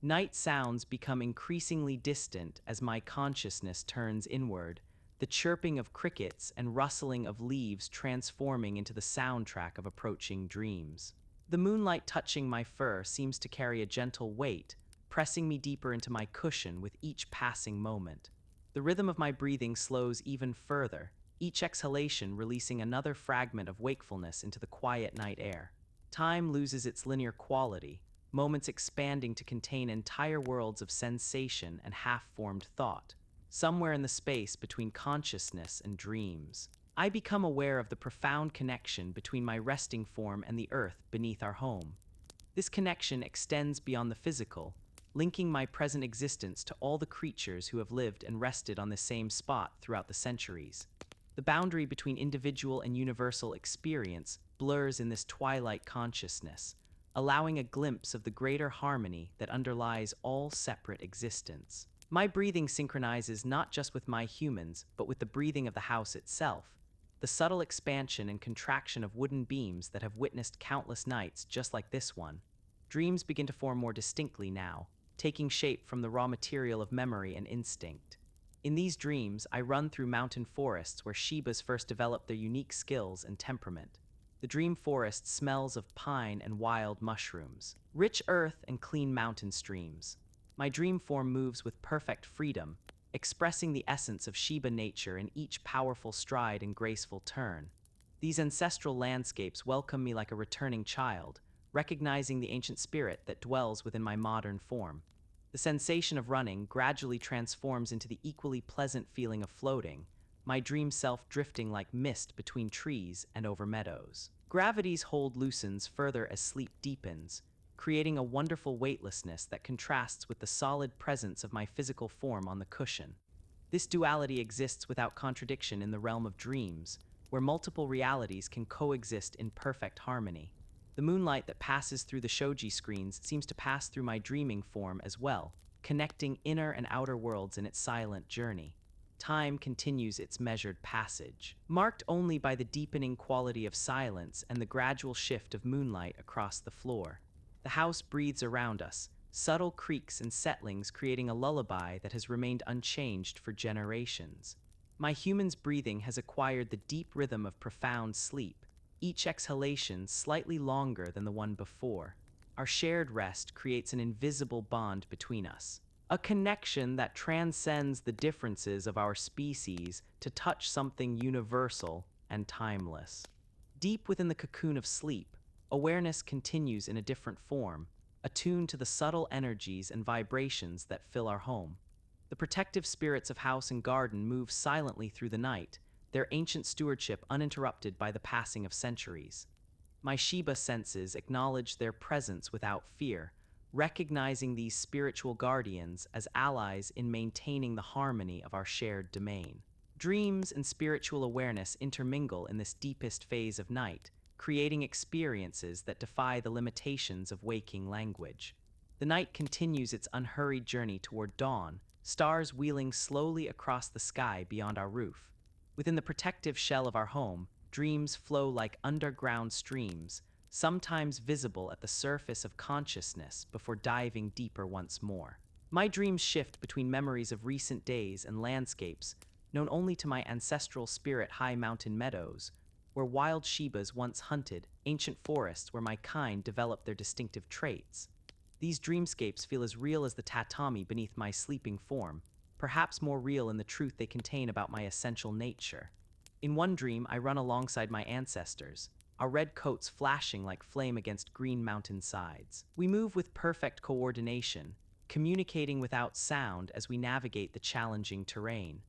Night sounds become increasingly distant as my consciousness turns inward, the chirping of crickets and rustling of leaves transforming into the soundtrack of approaching dreams. The moonlight touching my fur seems to carry a gentle weight, pressing me deeper into my cushion with each passing moment. The rhythm of my breathing slows even further, each exhalation releasing another fragment of wakefulness into the quiet night air. Time loses its linear quality, moments expanding to contain entire worlds of sensation and half-formed thought. Somewhere in the space between consciousness and dreams, I become aware of the profound connection between my resting form and the earth beneath our home. This connection extends beyond the physical, linking my present existence to all the creatures who have lived and rested on the same spot throughout the centuries. The boundary between individual and universal experience blurs in this twilight consciousness, allowing a glimpse of the greater harmony that underlies all separate existence. My breathing synchronizes not just with my humans, but with the breathing of the house itself, the subtle expansion and contraction of wooden beams that have witnessed countless nights just like this one. Dreams begin to form more distinctly now, taking shape from the raw material of memory and instinct. In these dreams, I run through mountain forests where Shibas first developed their unique skills and temperament. The dream forest smells of pine and wild mushrooms, rich earth and clean mountain streams. My dream form moves with perfect freedom, expressing the essence of Shiba nature in each powerful stride and graceful turn. These ancestral landscapes welcome me like a returning child, recognizing the ancient spirit that dwells within my modern form. The sensation of running gradually transforms into the equally pleasant feeling of floating, my dream self drifting like mist between trees and over meadows. Gravity's hold loosens further as sleep deepens, creating a wonderful weightlessness that contrasts with the solid presence of my physical form on the cushion. This duality exists without contradiction in the realm of dreams, where multiple realities can coexist in perfect harmony. The moonlight that passes through the shoji screens seems to pass through my dreaming form as well, connecting inner and outer worlds in its silent journey. Time continues its measured passage, marked only by the deepening quality of silence and the gradual shift of moonlight across the floor. The house breathes around us, subtle creaks and settlings creating a lullaby that has remained unchanged for generations. My human's breathing has acquired the deep rhythm of profound sleep, each exhalation slightly longer than the one before. Our shared rest creates an invisible bond between us, a connection that transcends the differences of our species to touch something universal and timeless. Deep within the cocoon of sleep, awareness continues in a different form, attuned to the subtle energies and vibrations that fill our home. The protective spirits of house and garden move silently through the night, their ancient stewardship uninterrupted by the passing of centuries. My Shiba senses acknowledge their presence without fear, recognizing these spiritual guardians as allies in maintaining the harmony of our shared domain. Dreams and spiritual awareness intermingle in this deepest phase of night, creating experiences that defy the limitations of waking language. The night continues its unhurried journey toward dawn, stars wheeling slowly across the sky beyond our roof. Within the protective shell of our home, dreams flow like underground streams, sometimes visible at the surface of consciousness before diving deeper once more. My dreams shift between memories of recent days and landscapes, known only to my ancestral spirit high mountain meadows, where wild Shibas once hunted, ancient forests where my kind developed their distinctive traits. These dreamscapes feel as real as the tatami beneath my sleeping form, perhaps more real in the truth they contain about my essential nature. In one dream, I run alongside my ancestors, our red coats flashing like flame against green mountain sides. We move with perfect coordination, communicating without sound as we navigate the challenging terrain.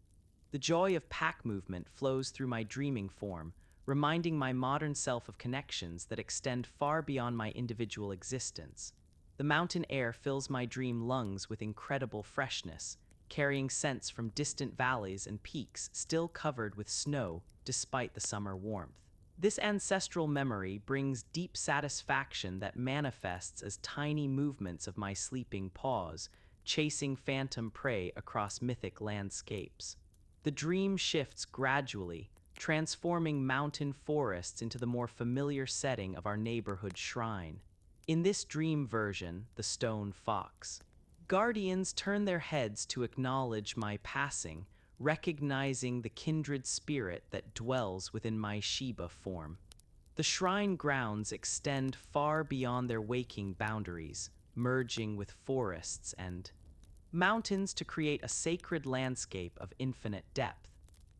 The joy of pack movement flows through my dreaming form, reminding my modern self of connections that extend far beyond my individual existence. The mountain air fills my dream lungs with incredible freshness, carrying scents from distant valleys and peaks still covered with snow despite the summer warmth. This ancestral memory brings deep satisfaction that manifests as tiny movements of my sleeping paws, chasing phantom prey across mythic landscapes. The dream shifts gradually, transforming mountain forests into the more familiar setting of our neighborhood shrine. In this dream version, the stone fox, guardians turn their heads to acknowledge my passing, recognizing the kindred spirit that dwells within my Shiba form. The shrine grounds extend far beyond their waking boundaries, merging with forests and mountains to create a sacred landscape of infinite depth.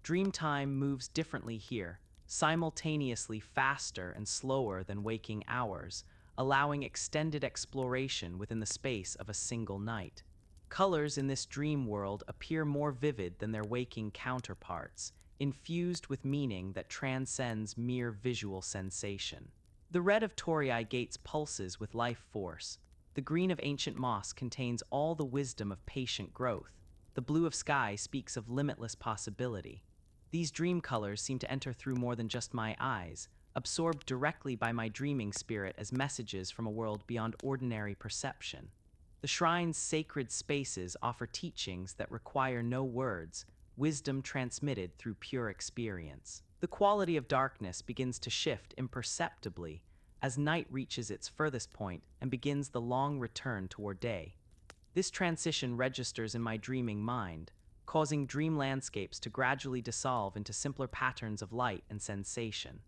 Dream time moves differently here, simultaneously faster and slower than waking hours, allowing extended exploration within the space of a single night. Colors in this dream world appear more vivid than their waking counterparts, infused with meaning that transcends mere visual sensation. The red of Torii Gates pulses with life force. The green of ancient moss contains all the wisdom of patient growth. The blue of sky speaks of limitless possibility. These dream colors seem to enter through more than just my eyes, absorbed directly by my dreaming spirit as messages from a world beyond ordinary perception. The shrine's sacred spaces offer teachings that require no words, wisdom transmitted through pure experience. The quality of darkness begins to shift imperceptibly as night reaches its furthest point and begins the long return toward day. This transition registers in my dreaming mind, causing dream landscapes to gradually dissolve into simpler patterns of light and sensation.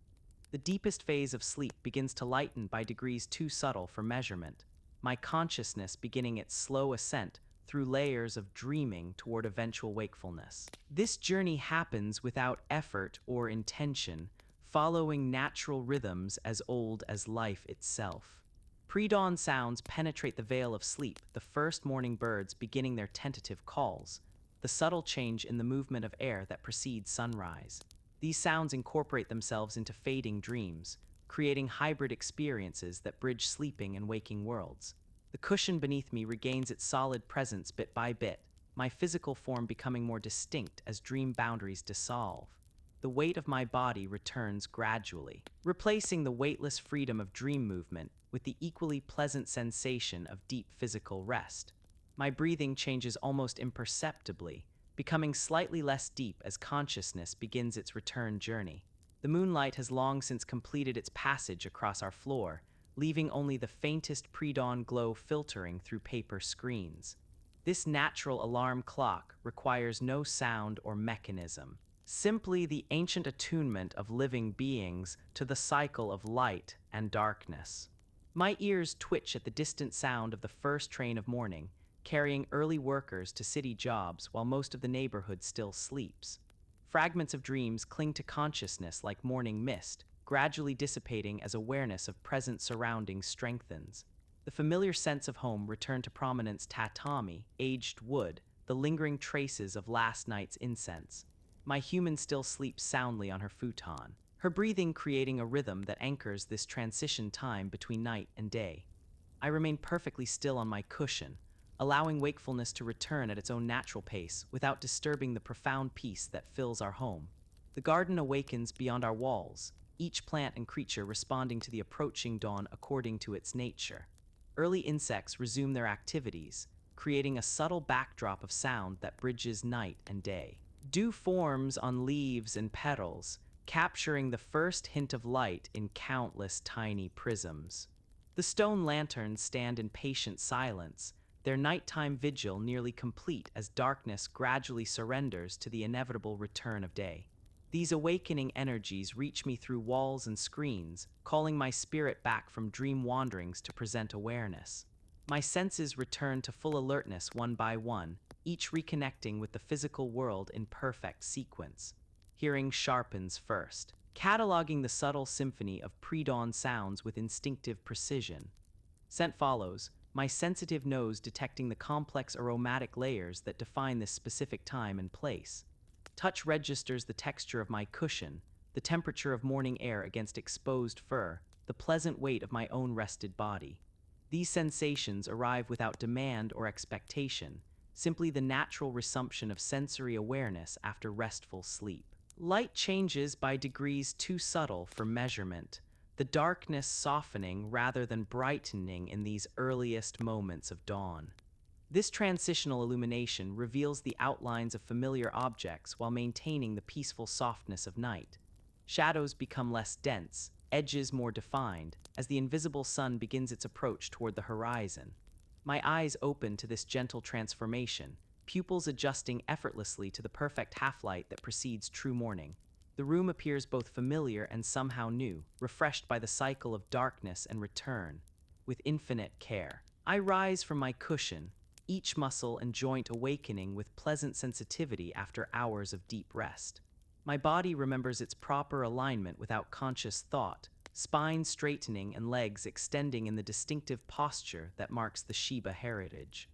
The deepest phase of sleep begins to lighten by degrees too subtle for measurement, my consciousness beginning its slow ascent through layers of dreaming toward eventual wakefulness. This journey happens without effort or intention, following natural rhythms as old as life itself. Pre-dawn sounds penetrate the veil of sleep, the first morning birds beginning their tentative calls, the subtle change in the movement of air that precedes sunrise. These sounds incorporate themselves into fading dreams, creating hybrid experiences that bridge sleeping and waking worlds. The cushion beneath me regains its solid presence bit by bit, my physical form becoming more distinct as dream boundaries dissolve. The weight of my body returns gradually, replacing the weightless freedom of dream movement with the equally pleasant sensation of deep physical rest. My breathing changes almost imperceptibly, becoming slightly less deep as consciousness begins its return journey. The moonlight has long since completed its passage across our floor, leaving only the faintest pre-dawn glow filtering through paper screens. This natural alarm clock requires no sound or mechanism, simply the ancient attunement of living beings to the cycle of light and darkness. My ears twitch at the distant sound of the first train of morning, carrying early workers to city jobs while most of the neighborhood still sleeps. Fragments of dreams cling to consciousness like morning mist, gradually dissipating as awareness of present surroundings strengthens. The familiar sense of home return to prominence: tatami, aged wood, the lingering traces of last night's incense. My human still sleeps soundly on her futon, her breathing creating a rhythm that anchors this transition time between night and day. I remain perfectly still on my cushion, allowing wakefulness to return at its own natural pace without disturbing the profound peace that fills our home. The garden awakens beyond our walls, each plant and creature responding to the approaching dawn according to its nature. Early insects resume their activities, creating a subtle backdrop of sound that bridges night and day. Dew forms on leaves and petals, capturing the first hint of light in countless tiny prisms. The stone lanterns stand in patient silence, their nighttime vigil nearly complete as darkness gradually surrenders to the inevitable return of day. These awakening energies reach me through walls and screens, calling my spirit back from dream wanderings to present awareness. My senses return to full alertness one by one, each reconnecting with the physical world in perfect sequence. Hearing sharpens first, cataloging the subtle symphony of pre-dawn sounds with instinctive precision. Scent follows, my sensitive nose detecting the complex aromatic layers that define this specific time and place. Touch registers the texture of my cushion, the temperature of morning air against exposed fur, the pleasant weight of my own rested body. These sensations arrive without demand or expectation, simply the natural resumption of sensory awareness after restful sleep. Light changes by degrees too subtle for measurement, the darkness softening rather than brightening in these earliest moments of dawn. This transitional illumination reveals the outlines of familiar objects while maintaining the peaceful softness of night. Shadows become less dense, edges more defined, as the invisible sun begins its approach toward the horizon. My eyes open to this gentle transformation, pupils adjusting effortlessly to the perfect half-light that precedes true morning. The room appears both familiar and somehow new, refreshed by the cycle of darkness and return. With infinite care, I rise from my cushion, each muscle and joint awakening with pleasant sensitivity after hours of deep rest. My body remembers its proper alignment without conscious thought, spine straightening and legs extending in the distinctive posture that marks the Shiba heritage.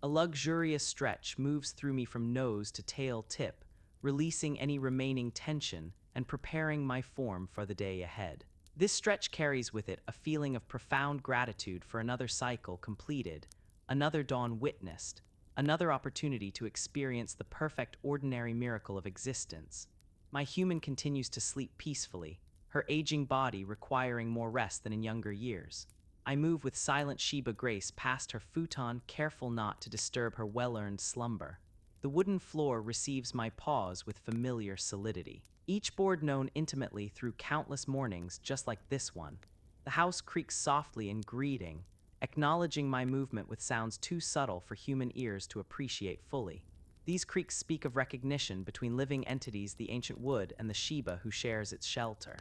A luxurious stretch moves through me from nose to tail tip, releasing any remaining tension and preparing my form for the day ahead. This stretch carries with it a feeling of profound gratitude for another cycle completed, another dawn witnessed, another opportunity to experience the perfect ordinary miracle of existence. My human continues to sleep peacefully, her aging body requiring more rest than in younger years. I move with silent Shiba grace past her futon, careful not to disturb her well-earned slumber. The wooden floor receives my paws with familiar solidity, each board known intimately through countless mornings just like this one. The house creaks softly in greeting, acknowledging my movement with sounds too subtle for human ears to appreciate fully. These creaks speak of recognition between living entities, the ancient wood and the Shiba who shares its shelter.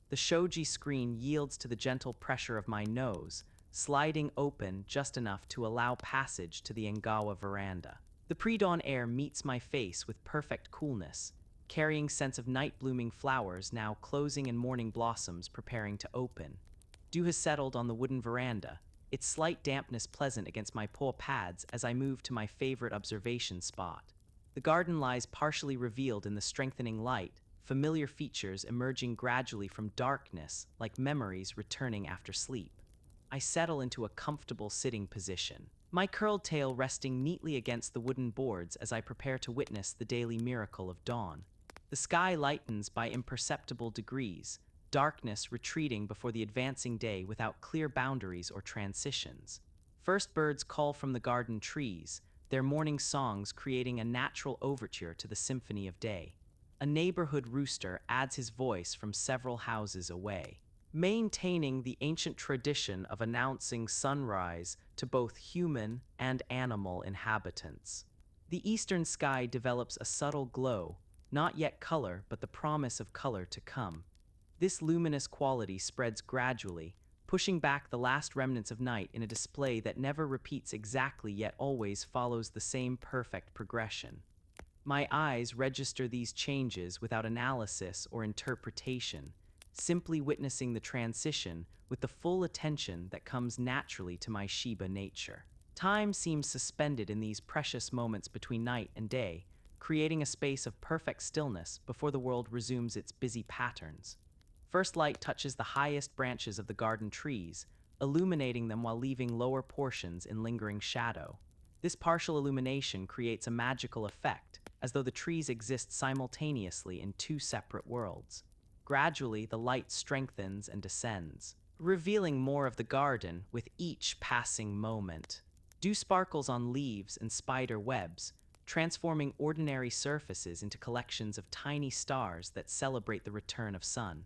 The shoji screen yields to the gentle pressure of my nose, sliding open just enough to allow passage to the Engawa veranda. The pre-dawn air meets my face with perfect coolness, carrying scents of night-blooming flowers now closing and morning blossoms preparing to open. Dew has settled on the wooden veranda, its slight dampness pleasant against my paw pads as I move to my favorite observation spot. The garden lies partially revealed in the strengthening light, familiar features emerging gradually from darkness like memories returning after sleep. I settle into a comfortable sitting position, my curled tail resting neatly against the wooden boards as I prepare to witness the daily miracle of dawn. The sky lightens by imperceptible degrees, darkness retreating before the advancing day without clear boundaries or transitions. First birds call from the garden trees, their morning songs creating a natural overture to the symphony of day. A neighborhood rooster adds his voice from several houses away, maintaining the ancient tradition of announcing sunrise to both human and animal inhabitants. The eastern sky develops a subtle glow, not yet color, but the promise of color to come. This luminous quality spreads gradually, pushing back the last remnants of night in a display that never repeats exactly yet always follows the same perfect progression. My eyes register these changes without analysis or interpretation, simply witnessing the transition with the full attention that comes naturally to my Shiba nature. Time seems suspended in these precious moments between night and day, creating a space of perfect stillness before the world resumes its busy patterns. First light touches the highest branches of the garden trees, illuminating them while leaving lower portions in lingering shadow. This partial illumination creates a magical effect, as though the trees exist simultaneously in two separate worlds. Gradually, the light strengthens and descends, revealing more of the garden with each passing moment. Dew sparkles on leaves and spider webs, transforming ordinary surfaces into collections of tiny stars that celebrate the return of sun.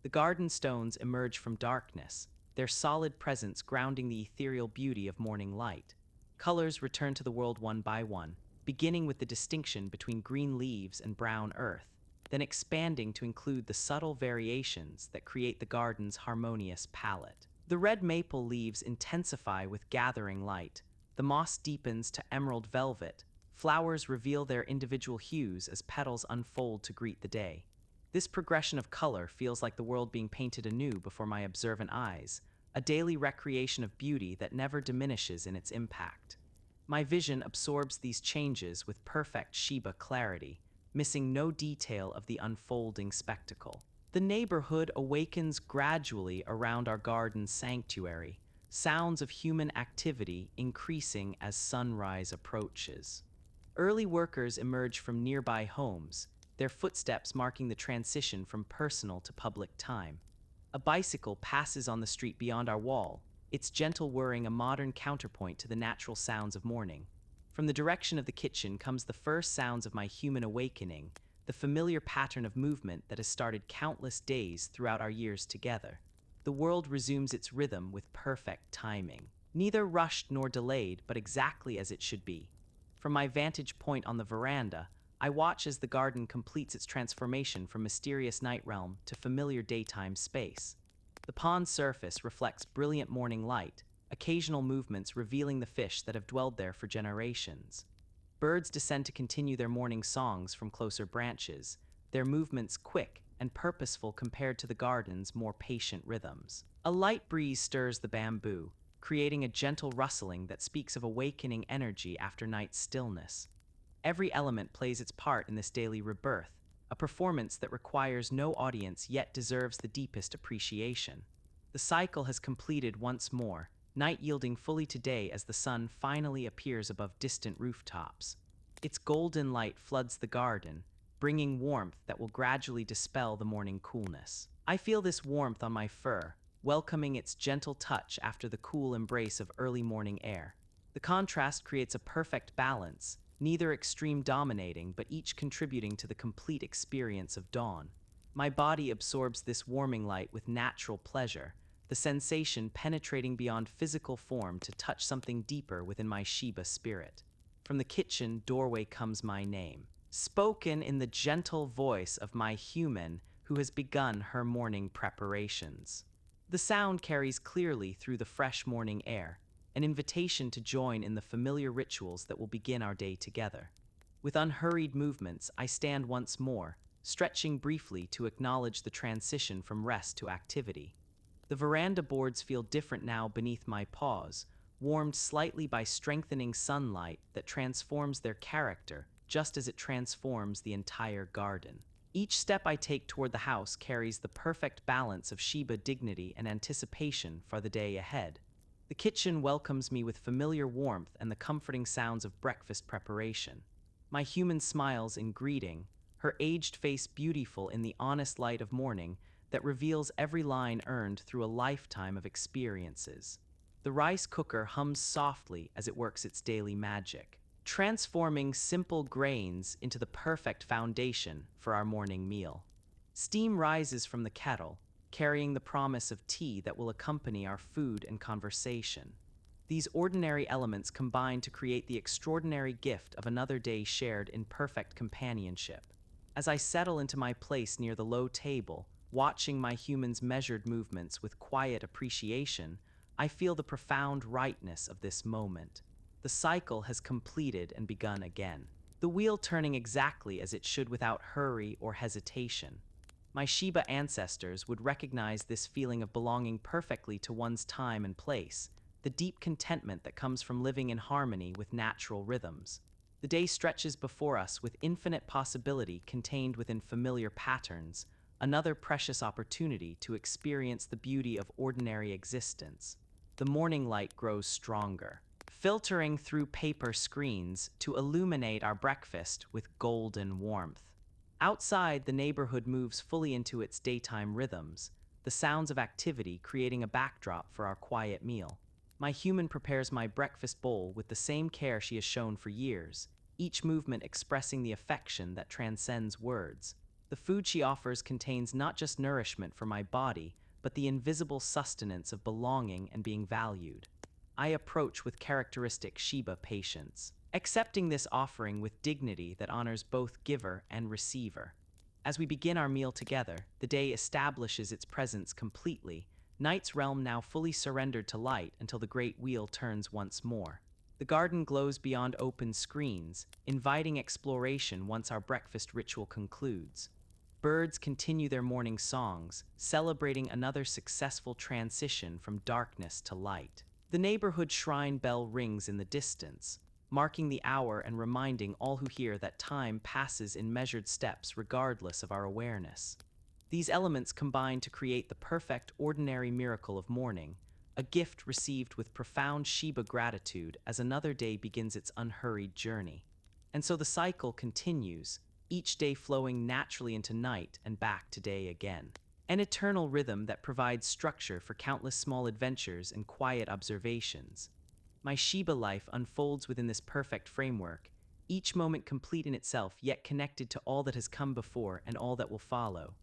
The garden stones emerge from darkness, their solid presence grounding the ethereal beauty of morning light. Colors return to the world one by one, beginning with the distinction between green leaves and brown earth, then expanding to include the subtle variations that create the garden's harmonious palette. The red maple leaves intensify with gathering light, the moss deepens to emerald velvet, flowers reveal their individual hues as petals unfold to greet the day. This progression of color feels like the world being painted anew before my observant eyes, a daily recreation of beauty that never diminishes in its impact. My vision absorbs these changes with perfect Shiba clarity, missing no detail of the unfolding spectacle. The neighborhood awakens gradually around our garden sanctuary, sounds of human activity increasing as sunrise approaches. Early workers emerge from nearby homes, their footsteps marking the transition from personal to public time. A bicycle passes on the street beyond our wall, its gentle whirring a modern counterpoint to the natural sounds of morning. From the direction of the kitchen comes the first sounds of my human awakening, the familiar pattern of movement that has started countless days throughout our years together. The world resumes its rhythm with perfect timing. Neither rushed nor delayed, but exactly as it should be. From my vantage point on the veranda, I watch as the garden completes its transformation from mysterious night realm to familiar daytime space. The pond's surface reflects brilliant morning light, occasional movements revealing the fish that have dwelled there for generations. Birds descend to continue their morning songs from closer branches, their movements quick and purposeful compared to the garden's more patient rhythms. A light breeze stirs the bamboo, creating a gentle rustling that speaks of awakening energy after night's stillness. Every element plays its part in this daily rebirth, a performance that requires no audience yet deserves the deepest appreciation. The cycle has completed once more, night yielding fully to day as the sun finally appears above distant rooftops. Its golden light floods the garden, bringing warmth that will gradually dispel the morning coolness. I feel this warmth on my fur, welcoming its gentle touch after the cool embrace of early morning air. The contrast creates a perfect balance, neither extreme dominating but each contributing to the complete experience of dawn. My body absorbs this warming light with natural pleasure, the sensation penetrating beyond physical form to touch something deeper within my Shiba spirit. From the kitchen doorway comes my name, spoken in the gentle voice of my human who has begun her morning preparations. The sound carries clearly through the fresh morning air, an invitation to join in the familiar rituals that will begin our day together. With unhurried movements, I stand once more, stretching briefly to acknowledge the transition from rest to activity. The veranda boards feel different now beneath my paws, warmed slightly by strengthening sunlight that transforms their character just as it transforms the entire garden. Each step I take toward the house carries the perfect balance of Shiba dignity and anticipation for the day ahead. The kitchen welcomes me with familiar warmth and the comforting sounds of breakfast preparation. My human smiles in greeting, her aged face beautiful in the honest light of morning that reveals every line earned through a lifetime of experiences. The rice cooker hums softly as it works its daily magic, transforming simple grains into the perfect foundation for our morning meal. Steam rises from the kettle, carrying the promise of tea that will accompany our food and conversation. These ordinary elements combine to create the extraordinary gift of another day shared in perfect companionship. As I settle into my place near the low table, watching my human's measured movements with quiet appreciation, I feel the profound rightness of this moment. The cycle has completed and begun again, the wheel turning exactly as it should without hurry or hesitation. My Shiba ancestors would recognize this feeling of belonging perfectly to one's time and place, the deep contentment that comes from living in harmony with natural rhythms. The day stretches before us with infinite possibility contained within familiar patterns, another precious opportunity to experience the beauty of ordinary existence. The morning light grows stronger, filtering through paper screens to illuminate our breakfast with golden warmth. Outside, the neighborhood moves fully into its daytime rhythms, the sounds of activity creating a backdrop for our quiet meal. My human prepares my breakfast bowl with the same care she has shown for years, each movement expressing the affection that transcends words. The food she offers contains not just nourishment for my body, but the invisible sustenance of belonging and being valued. I approach with characteristic Shiba patience, accepting this offering with dignity that honors both giver and receiver. As we begin our meal together, the day establishes its presence completely, night's realm now fully surrendered to light until the great wheel turns once more. The garden glows beyond open screens, inviting exploration once our breakfast ritual concludes. Birds continue their morning songs, celebrating another successful transition from darkness to light. The neighborhood shrine bell rings in the distance, marking the hour and reminding all who hear that time passes in measured steps regardless of our awareness. These elements combine to create the perfect ordinary miracle of morning, a gift received with profound Shiba gratitude as another day begins its unhurried journey. And so the cycle continues, each day flowing naturally into night and back to day again. An eternal rhythm that provides structure for countless small adventures and quiet observations. My Shiba life unfolds within this perfect framework, each moment complete in itself, yet connected to all that has come before and all that will follow.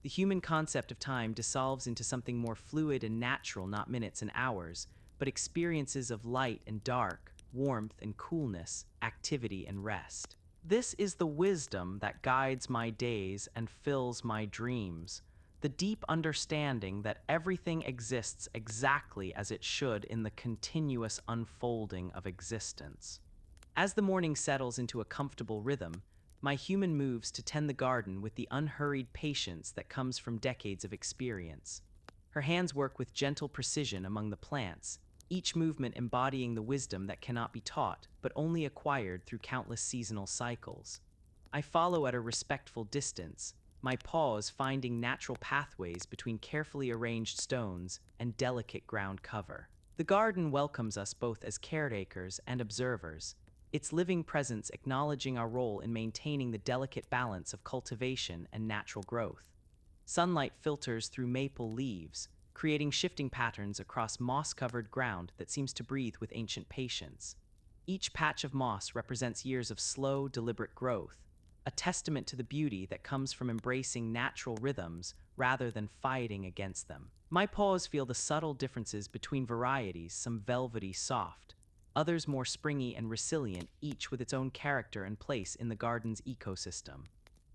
The human concept of time dissolves into something more fluid and natural, not minutes and hours, but experiences of light and dark, warmth and coolness, activity and rest. This is the wisdom that guides my days and fills my dreams, the deep understanding that everything exists exactly as it should in the continuous unfolding of existence. As the morning settles into a comfortable rhythm, my human moves to tend the garden with the unhurried patience that comes from decades of experience. Her hands work with gentle precision among the plants, each movement embodying the wisdom that cannot be taught, but only acquired through countless seasonal cycles. I follow at a respectful distance, my paws finding natural pathways between carefully arranged stones and delicate ground cover. The garden welcomes us both as caretakers and observers, its living presence acknowledging our role in maintaining the delicate balance of cultivation and natural growth. Sunlight filters through maple leaves, creating shifting patterns across moss-covered ground that seems to breathe with ancient patience. Each patch of moss represents years of slow, deliberate growth, a testament to the beauty that comes from embracing natural rhythms rather than fighting against them. My paws feel the subtle differences between varieties, some velvety soft, others more springy and resilient, each with its own character and place in the garden's ecosystem.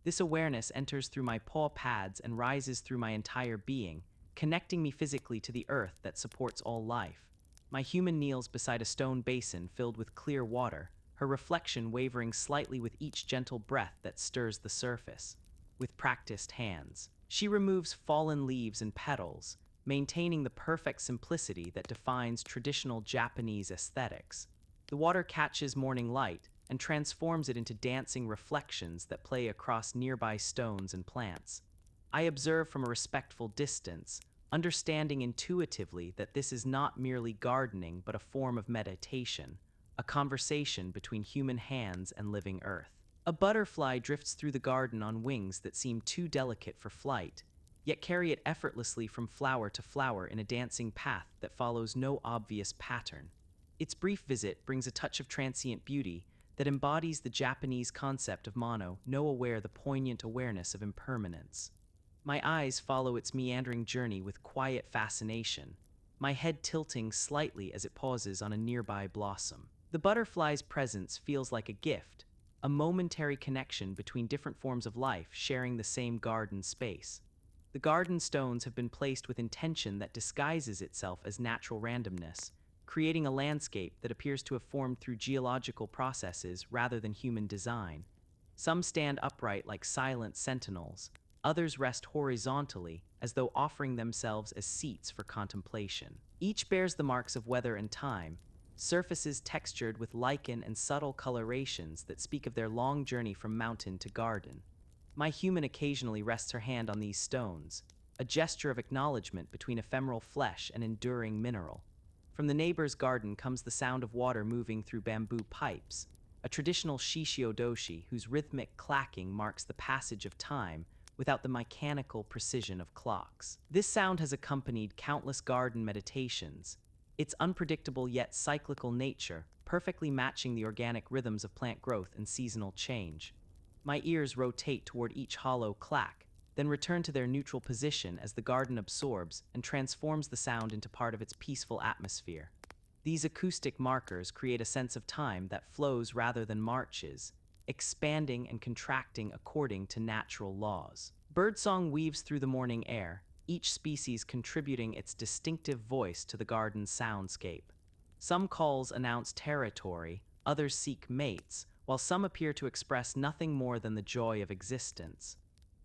This awareness enters through my paw pads and rises through my entire being, connecting me physically to the earth that supports all life. My human kneels beside a stone basin filled with clear water, her reflection wavering slightly with each gentle breath that stirs the surface. With practiced hands, she removes fallen leaves and petals, maintaining the perfect simplicity that defines traditional Japanese aesthetics. The water catches morning light and transforms it into dancing reflections that play across nearby stones and plants. I observe from a respectful distance, understanding intuitively that this is not merely gardening but a form of meditation, a conversation between human hands and living earth. A butterfly drifts through the garden on wings that seem too delicate for flight, yet carry it effortlessly from flower to flower in a dancing path that follows no obvious pattern. Its brief visit brings a touch of transient beauty that embodies the Japanese concept of mono, no aware the poignant awareness of impermanence. My eyes follow its meandering journey with quiet fascination, my head tilting slightly as it pauses on a nearby blossom. The butterfly's presence feels like a gift, a momentary connection between different forms of life sharing the same garden space. The garden stones have been placed with intention that disguises itself as natural randomness, creating a landscape that appears to have formed through geological processes rather than human design. Some stand upright like silent sentinels, others rest horizontally as though offering themselves as seats for contemplation. Each bears the marks of weather and time, surfaces textured with lichen and subtle colorations that speak of their long journey from mountain to garden. My human occasionally rests her hand on these stones, a gesture of acknowledgement between ephemeral flesh and enduring mineral. From the neighbor's garden comes the sound of water moving through bamboo pipes, a traditional shishio-doshi whose rhythmic clacking marks the passage of time without the mechanical precision of clocks. This sound has accompanied countless garden meditations, its unpredictable yet cyclical nature perfectly matching the organic rhythms of plant growth and seasonal change. My ears rotate toward each hollow clack, then return to their neutral position as the garden absorbs and transforms the sound into part of its peaceful atmosphere. These acoustic markers create a sense of time that flows rather than marches, expanding and contracting according to natural laws. Birdsong weaves through the morning air, each species contributing its distinctive voice to the garden's soundscape. Some calls announce territory, others seek mates, while some appear to express nothing more than the joy of existence.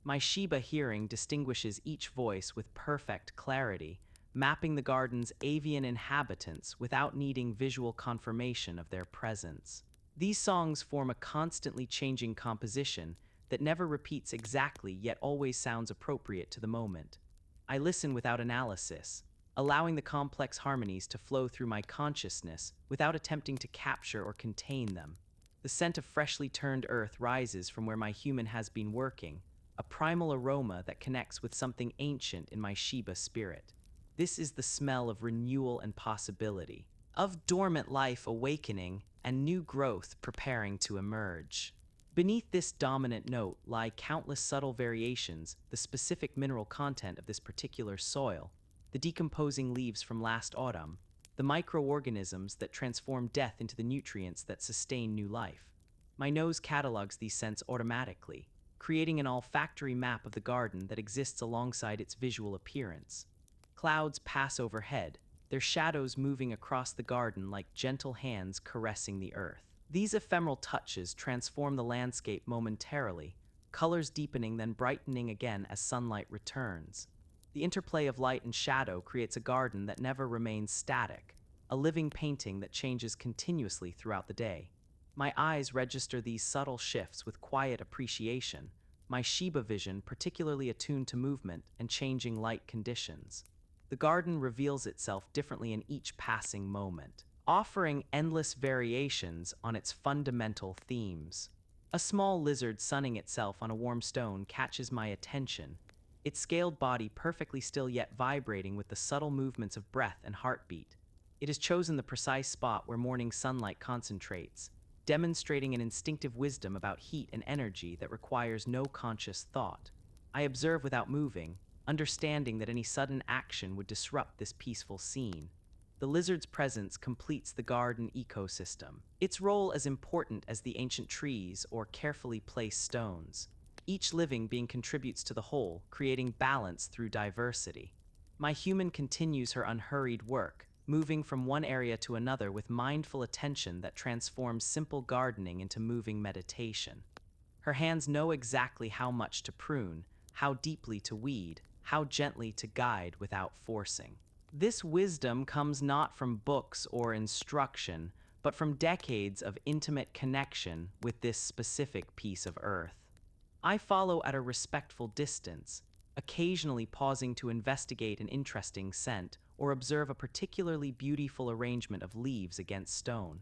My Shiba hearing distinguishes each voice with perfect clarity, mapping the garden's avian inhabitants without needing visual confirmation of their presence. These songs form a constantly changing composition that never repeats exactly yet always sounds appropriate to the moment. I listen without analysis, allowing the complex harmonies to flow through my consciousness without attempting to capture or contain them. The scent of freshly turned earth rises from where my human has been working, a primal aroma that connects with something ancient in my Shiba spirit. This is the smell of renewal and possibility, of dormant life awakening and new growth preparing to emerge. Beneath this dominant note lie countless subtle variations, the specific mineral content of this particular soil, the decomposing leaves from last autumn, the microorganisms that transform death into the nutrients that sustain new life. My nose catalogs these scents automatically, creating an olfactory map of the garden that exists alongside its visual appearance. Clouds pass overhead, their shadows moving across the garden like gentle hands caressing the earth. These ephemeral touches transform the landscape momentarily, colors deepening then brightening again as sunlight returns. The interplay of light and shadow creates a garden that never remains static, a living painting that changes continuously throughout the day. My eyes register these subtle shifts with quiet appreciation, my Shiba vision particularly attuned to movement and changing light conditions. The garden reveals itself differently in each passing moment, offering endless variations on its fundamental themes. A small lizard sunning itself on a warm stone catches my attention, its scaled body perfectly still yet vibrating with the subtle movements of breath and heartbeat. It has chosen the precise spot where morning sunlight concentrates, demonstrating an instinctive wisdom about heat and energy that requires no conscious thought. I observe without moving, understanding that any sudden action would disrupt this peaceful scene. The lizard's presence completes the garden ecosystem, its role as important as the ancient trees or carefully placed stones. Each living being contributes to the whole, creating balance through diversity. My human continues her unhurried work, moving from one area to another with mindful attention that transforms simple gardening into moving meditation. Her hands know exactly how much to prune, how deeply to weed, how gently to guide without forcing. This wisdom comes not from books or instruction, but from decades of intimate connection with this specific piece of earth. I follow at a respectful distance, occasionally pausing to investigate an interesting scent or observe a particularly beautiful arrangement of leaves against stone.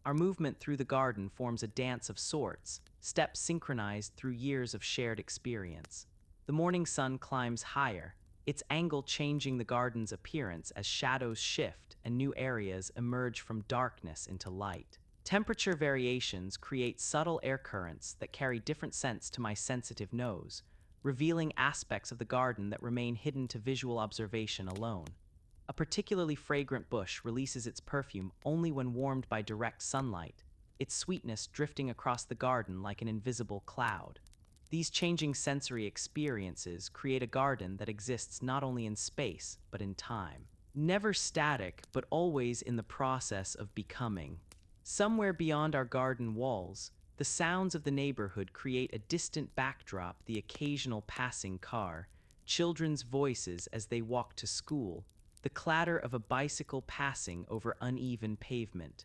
Our movement through the garden forms a dance of sorts, steps synchronized through years of shared experience. The morning sun climbs higher, its angle changing the garden's appearance as shadows shift and new areas emerge from darkness into light. Temperature variations create subtle air currents that carry different scents to my sensitive nose, revealing aspects of the garden that remain hidden to visual observation alone. A particularly fragrant bush releases its perfume only when warmed by direct sunlight, its sweetness drifting across the garden like an invisible cloud. These changing sensory experiences create a garden that exists not only in space, but in time. Never static, but always in the process of becoming. Somewhere beyond our garden walls, the sounds of the neighborhood create a distant backdrop, the occasional passing car, children's voices as they walk to school, the clatter of a bicycle passing over uneven pavement.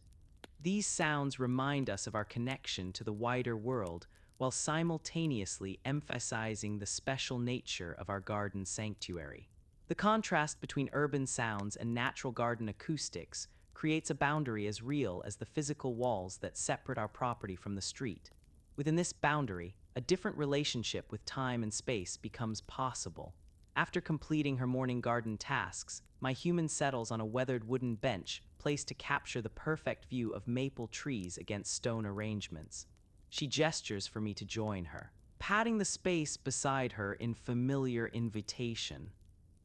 These sounds remind us of our connection to the wider world, while simultaneously emphasizing the special nature of our garden sanctuary. The contrast between urban sounds and natural garden acoustics creates a boundary as real as the physical walls that separate our property from the street. Within this boundary, a different relationship with time and space becomes possible. After completing her morning garden tasks, my human settles on a weathered wooden bench placed to capture the perfect view of maple trees against stone arrangements. She gestures for me to join her, patting the space beside her in familiar invitation.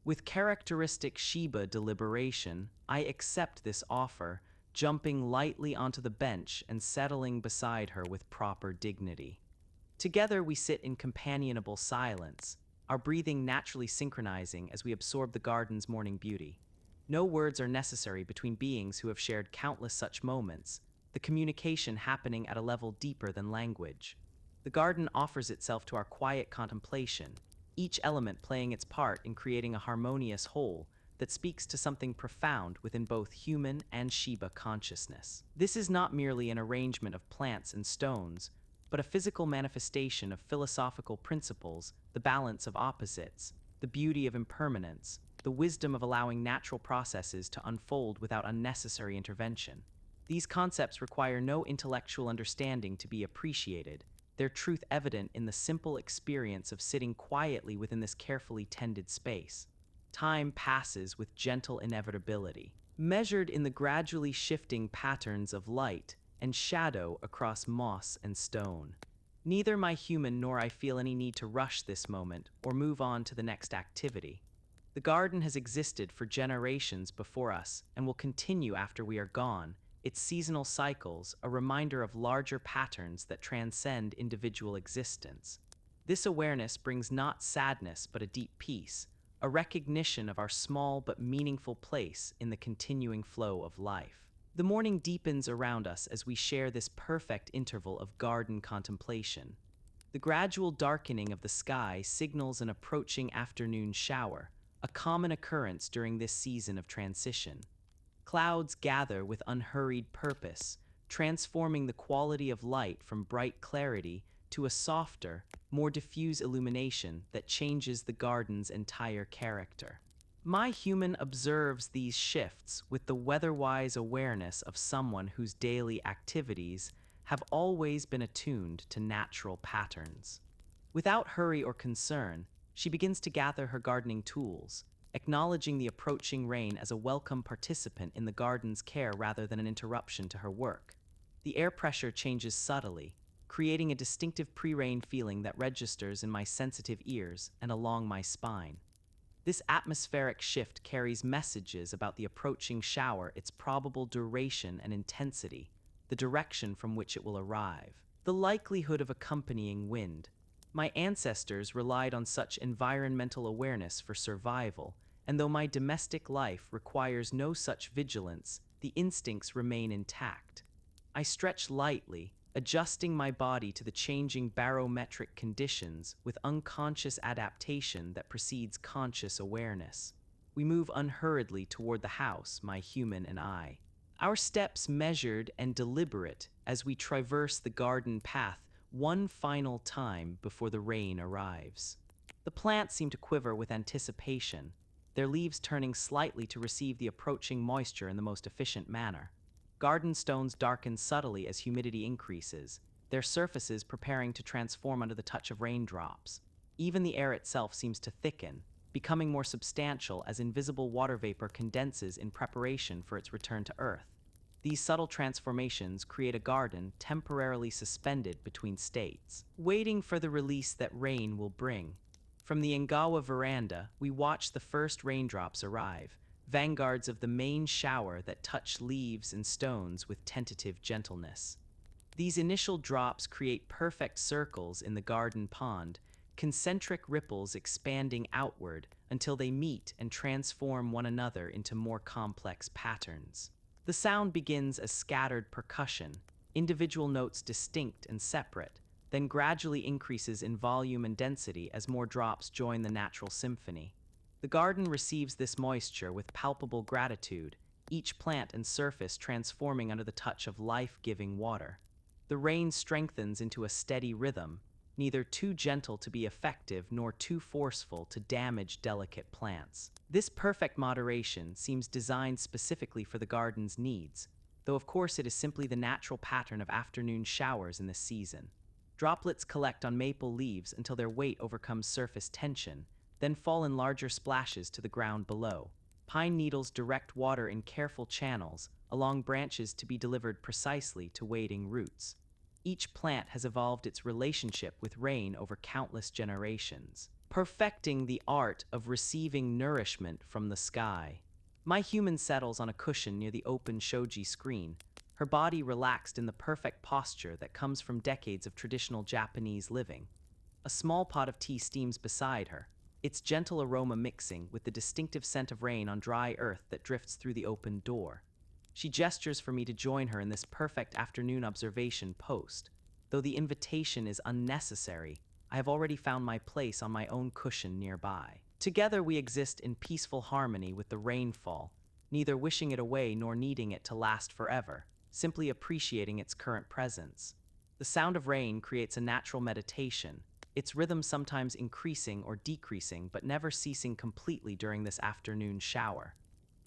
With characteristic Shiba deliberation, I accept this offer, jumping lightly onto the bench and settling beside her with proper dignity. Together we sit in companionable silence, our breathing naturally synchronizing as we absorb the garden's morning beauty. No words are necessary between beings who have shared countless such moments, the communication happening at a level deeper than language. The garden offers itself to our quiet contemplation, each element playing its part in creating a harmonious whole that speaks to something profound within both human and Shiba consciousness. This is not merely an arrangement of plants and stones, but a physical manifestation of philosophical principles, the balance of opposites, the beauty of impermanence, the wisdom of allowing natural processes to unfold without unnecessary intervention. These concepts require no intellectual understanding to be appreciated, their truth evident in the simple experience of sitting quietly within this carefully tended space. Time passes with gentle inevitability. measured in the gradually shifting patterns of light and shadow across moss and stone. Neither my human nor I feel any need to rush this moment or move on to the next activity. The garden has existed for generations before us and will continue after we are gone, its seasonal cycles a reminder of larger patterns that transcend individual existence. This awareness brings not sadness but a deep peace, a recognition of our small but meaningful place in the continuing flow of life. The morning deepens around us as we share this perfect interval of garden contemplation. The gradual darkening of the sky signals an approaching afternoon shower, a common occurrence during this season of transition. Clouds gather with unhurried purpose, transforming the quality of light from bright clarity to a softer, more diffuse illumination that changes the garden's entire character. My human observes these shifts with the weather-wise awareness of someone whose daily activities have always been attuned to natural patterns. Without hurry or concern, she begins to gather her gardening tools, acknowledging the approaching rain as a welcome participant in the garden's care rather than an interruption to her work. The air pressure changes subtly, creating a distinctive pre-rain feeling that registers in my sensitive ears and along my spine. This atmospheric shift carries messages about the approaching shower, its probable duration and intensity, the direction from which it will arrive, the likelihood of accompanying wind. My ancestors relied on such environmental awareness for survival, and though my domestic life requires no such vigilance, the instincts remain intact. I stretch lightly, adjusting my body to the changing barometric conditions with unconscious adaptation that precedes conscious awareness. We move unhurriedly toward the house, my human and I. Our steps measured and deliberate as we traverse the garden path one final time before the rain arrives. The plants seem to quiver with anticipation, their leaves turning slightly to receive the approaching moisture in the most efficient manner. Garden stones darken subtly as humidity increases, their surfaces preparing to transform under the touch of raindrops. Even the air itself seems to thicken, becoming more substantial as invisible water vapor condenses in preparation for its return to earth. These subtle transformations create a garden temporarily suspended between states, waiting for the release that rain will bring. From the Ngawa veranda, we watch the first raindrops arrive, vanguards of the main shower that touch leaves and stones with tentative gentleness. These initial drops create perfect circles in the garden pond, concentric ripples expanding outward until they meet and transform one another into more complex patterns. The sound begins as scattered percussion, individual notes distinct and separate, then gradually increases in volume and density as more drops join the natural symphony. The garden receives this moisture with palpable gratitude, each plant and surface transforming under the touch of life-giving water. The rain strengthens into a steady rhythm, neither too gentle to be effective nor too forceful to damage delicate plants. This perfect moderation seems designed specifically for the garden's needs, though of course it is simply the natural pattern of afternoon showers in this season. Droplets collect on maple leaves until their weight overcomes surface tension, then fall in larger splashes to the ground below. Pine needles direct water in careful channels, along branches to be delivered precisely to waiting roots. Each plant has evolved its relationship with rain over countless generations, perfecting the art of receiving nourishment from the sky. My human settles on a cushion near the open shoji screen, her body relaxed in the perfect posture that comes from decades of traditional Japanese living. A small pot of tea steams beside her, its gentle aroma mixing with the distinctive scent of rain on dry earth that drifts through the open door. She gestures for me to join her in this perfect afternoon observation post. Though the invitation is unnecessary, I have already found my place on my own cushion nearby. Together we exist in peaceful harmony with the rainfall, neither wishing it away nor needing it to last forever, simply appreciating its current presence. The sound of rain creates a natural meditation, its rhythm sometimes increasing or decreasing but never ceasing completely during this afternoon shower.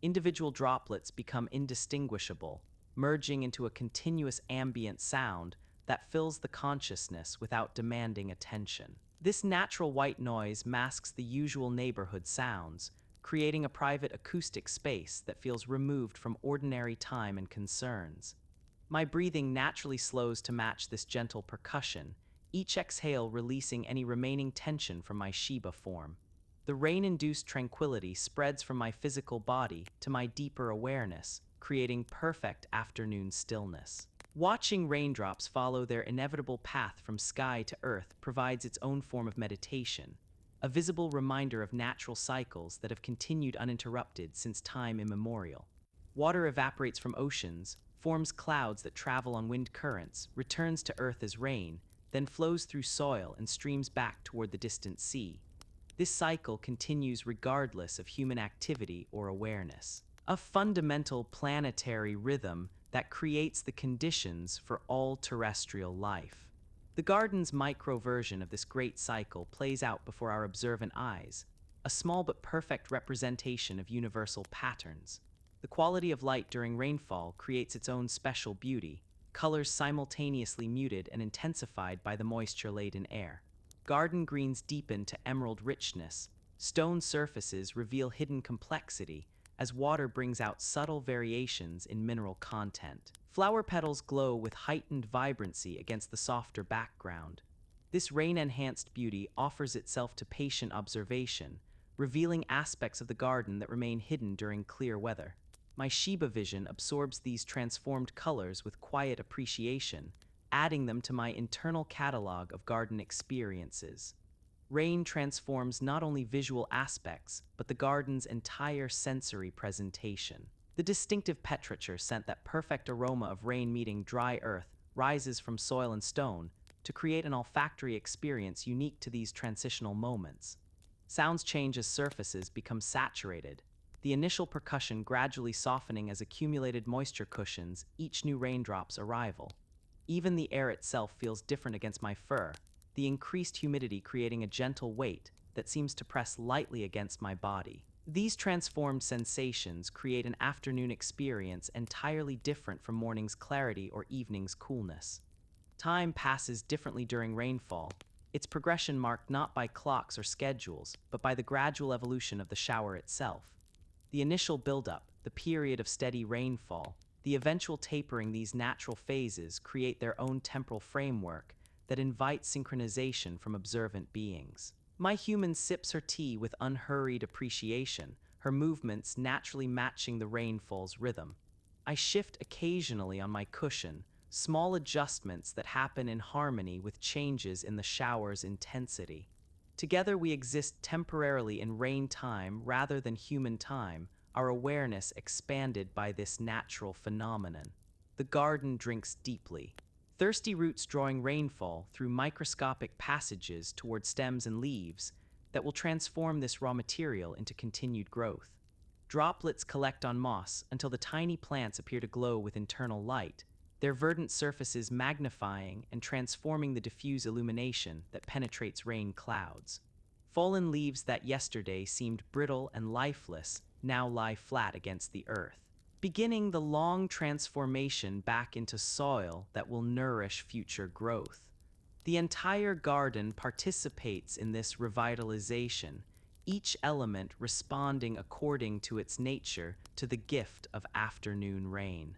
Individual droplets become indistinguishable, merging into a continuous ambient sound that fills the consciousness without demanding attention. This natural white noise masks the usual neighborhood sounds, creating a private acoustic space that feels removed from ordinary time and concerns. My breathing naturally slows to match this gentle percussion, each exhale releasing any remaining tension from my Shiba form. The rain-induced tranquility spreads from my physical body to my deeper awareness, creating perfect afternoon stillness. Watching raindrops follow their inevitable path from sky to earth provides its own form of meditation, a visible reminder of natural cycles that have continued uninterrupted since time immemorial. Water evaporates from oceans, forms clouds that travel on wind currents, returns to earth as rain, then flows through soil and streams back toward the distant sea. This cycle continues regardless of human activity or awareness, a fundamental planetary rhythm that creates the conditions for all terrestrial life. The garden's micro-version of this great cycle plays out before our observant eyes, a small but perfect representation of universal patterns. The quality of light during rainfall creates its own special beauty, colors simultaneously muted and intensified by the moisture-laden air. Garden greens deepen to emerald richness, stone surfaces reveal hidden complexity, as water brings out subtle variations in mineral content. Flower petals glow with heightened vibrancy against the softer background. This rain-enhanced beauty offers itself to patient observation, revealing aspects of the garden that remain hidden during clear weather. My Shiba vision absorbs these transformed colors with quiet appreciation, adding them to my internal catalog of garden experiences. Rain transforms not only visual aspects, but the garden's entire sensory presentation. The distinctive petrichor scent, that perfect aroma of rain meeting dry earth, rises from soil and stone to create an olfactory experience unique to these transitional moments. Sounds change as surfaces become saturated, the initial percussion gradually softening as accumulated moisture cushions each new raindrop's arrival. Even the air itself feels different against my fur, the increased humidity creating a gentle weight that seems to press lightly against my body. These transformed sensations create an afternoon experience entirely different from morning's clarity or evening's coolness. Time passes differently during rainfall, its progression marked not by clocks or schedules, but by the gradual evolution of the shower itself. The initial buildup, the period of steady rainfall, the eventual tapering, these natural phases create their own temporal framework that invites synchronization from observant beings. My human sips her tea with unhurried appreciation, her movements naturally matching the rainfall's rhythm. I shift occasionally on my cushion, small adjustments that happen in harmony with changes in the shower's intensity. Together we exist temporarily in rain time rather than human time, our awareness expanded by this natural phenomenon. The garden drinks deeply, thirsty roots drawing rainfall through microscopic passages toward stems and leaves that will transform this raw material into continued growth. Droplets collect on moss until the tiny plants appear to glow with internal light, their verdant surfaces magnifying and transforming the diffuse illumination that penetrates rain clouds. Fallen leaves that yesterday seemed brittle and lifeless now lie flat against the earth, beginning the long transformation back into soil that will nourish future growth. The entire garden participates in this revitalization, each element responding according to its nature to the gift of afternoon rain.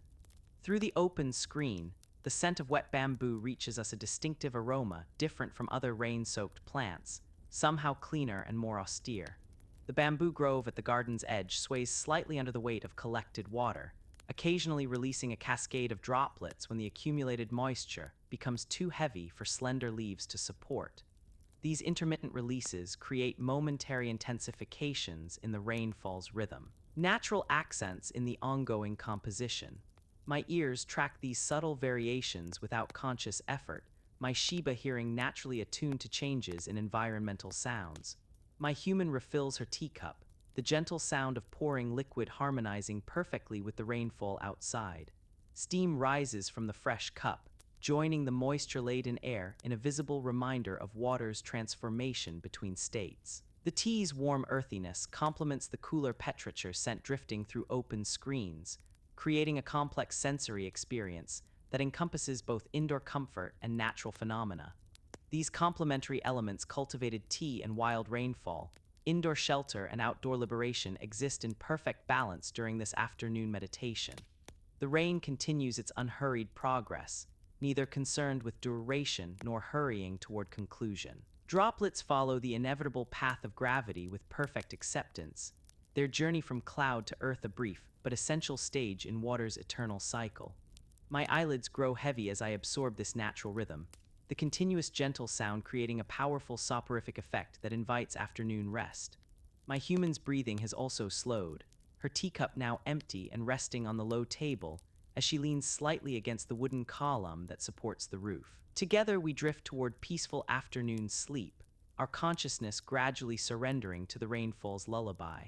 Through the open screen, the scent of wet bamboo reaches us, a distinctive aroma different from other rain-soaked plants, somehow cleaner and more austere. The bamboo grove at the garden's edge sways slightly under the weight of collected water, occasionally releasing a cascade of droplets when the accumulated moisture becomes too heavy for slender leaves to support. These intermittent releases create momentary intensifications in the rainfall's rhythm, natural accents in the ongoing composition. My ears track these subtle variations without conscious effort, my Shiba hearing naturally attuned to changes in environmental sounds. My human refills her teacup, the gentle sound of pouring liquid harmonizing perfectly with the rainfall outside. Steam rises from the fresh cup, joining the moisture-laden air in a visible reminder of water's transformation between states. The tea's warm earthiness complements the cooler petrichor scent drifting through open screens, creating a complex sensory experience that encompasses both indoor comfort and natural phenomena. These complementary elements cultivated tea and wild rainfall, Indoor shelter and outdoor liberation exist in perfect balance during this afternoon meditation. The rain continues its unhurried progress, neither concerned with duration nor hurrying toward conclusion. Droplets follow the inevitable path of gravity with perfect acceptance, their journey from cloud to earth a brief but essential stage in water's eternal cycle. My eyelids grow heavy as I absorb this natural rhythm, the continuous gentle sound creating a powerful soporific effect that invites afternoon rest. My human's breathing has also slowed, her teacup now empty and resting on the low table as she leans slightly against the wooden column that supports the roof. Together we drift toward peaceful afternoon sleep, our consciousness gradually surrendering to the rainfall's lullaby.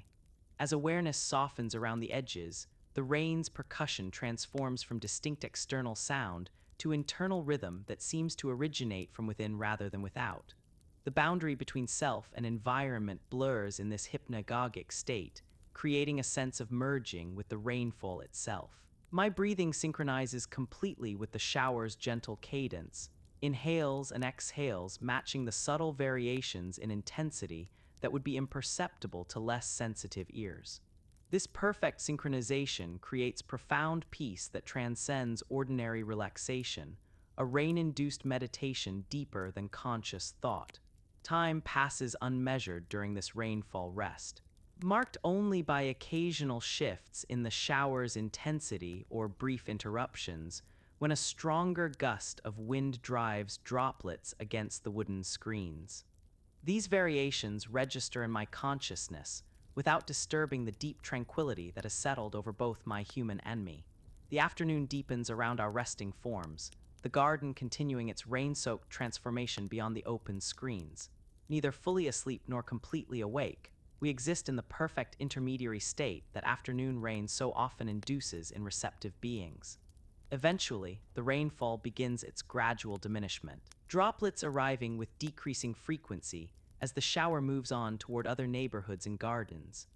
As awareness softens around the edges, the rain's percussion transforms from distinct external sound to internal rhythm that seems to originate from within rather than without. The boundary between self and environment blurs in this hypnagogic state, creating a sense of merging with the rainfall itself. My breathing synchronizes completely with the shower's gentle cadence, inhales and exhales matching the subtle variations in intensity that would be imperceptible to less sensitive ears. This perfect synchronization creates profound peace that transcends ordinary relaxation, a rain-induced meditation deeper than conscious thought. Time passes unmeasured during this rainfall rest, marked only by occasional shifts in the shower's intensity or brief interruptions when a stronger gust of wind drives droplets against the wooden screens. These variations register in my consciousness without disturbing the deep tranquility that has settled over both my human and me. The afternoon deepens around our resting forms, the garden continuing its rain-soaked transformation beyond the open screens. Neither fully asleep nor completely awake, we exist in the perfect intermediary state that afternoon rain so often induces in receptive beings. Eventually, the rainfall begins its gradual diminishment, droplets arriving with decreasing frequency as the shower moves on toward other neighborhoods and gardens.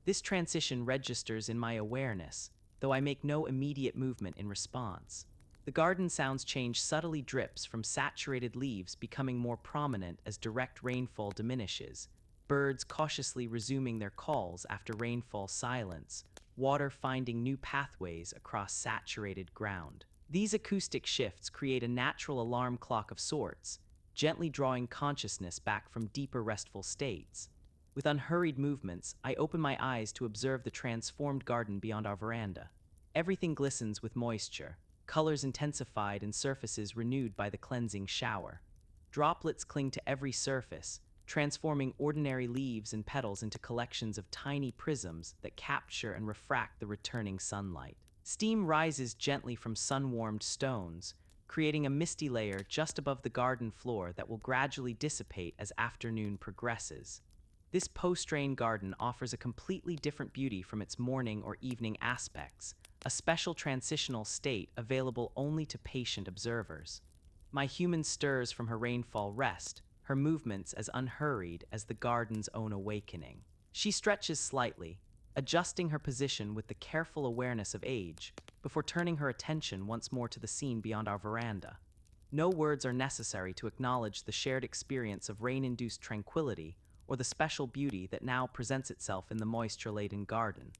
This transition registers in my awareness, though I make no immediate movement in response. The garden sounds change subtly drips from saturated leaves becoming more prominent as direct rainfall diminishes, birds cautiously resuming their calls after rainfall silence, water finding new pathways across saturated ground. These acoustic shifts create a natural alarm clock of sorts, gently drawing consciousness back from deeper restful states. With unhurried movements, I open my eyes to observe the transformed garden beyond our veranda. Everything glistens with moisture, colors intensified and surfaces renewed by the cleansing shower. Droplets cling to every surface, transforming ordinary leaves and petals into collections of tiny prisms that capture and refract the returning sunlight. Steam rises gently from sun-warmed stones, creating a misty layer just above the garden floor that will gradually dissipate as afternoon progresses. This post-rain garden offers a completely different beauty from its morning or evening aspects, a special transitional state available only to patient observers. My human stirs from her rainfall rest, her movements as unhurried as the garden's own awakening. She stretches slightly, adjusting her position with the careful awareness of age, before turning her attention once more to the scene beyond our veranda. No words are necessary to acknowledge the shared experience of rain-induced tranquility or the special beauty that now presents itself in the moisture-laden garden.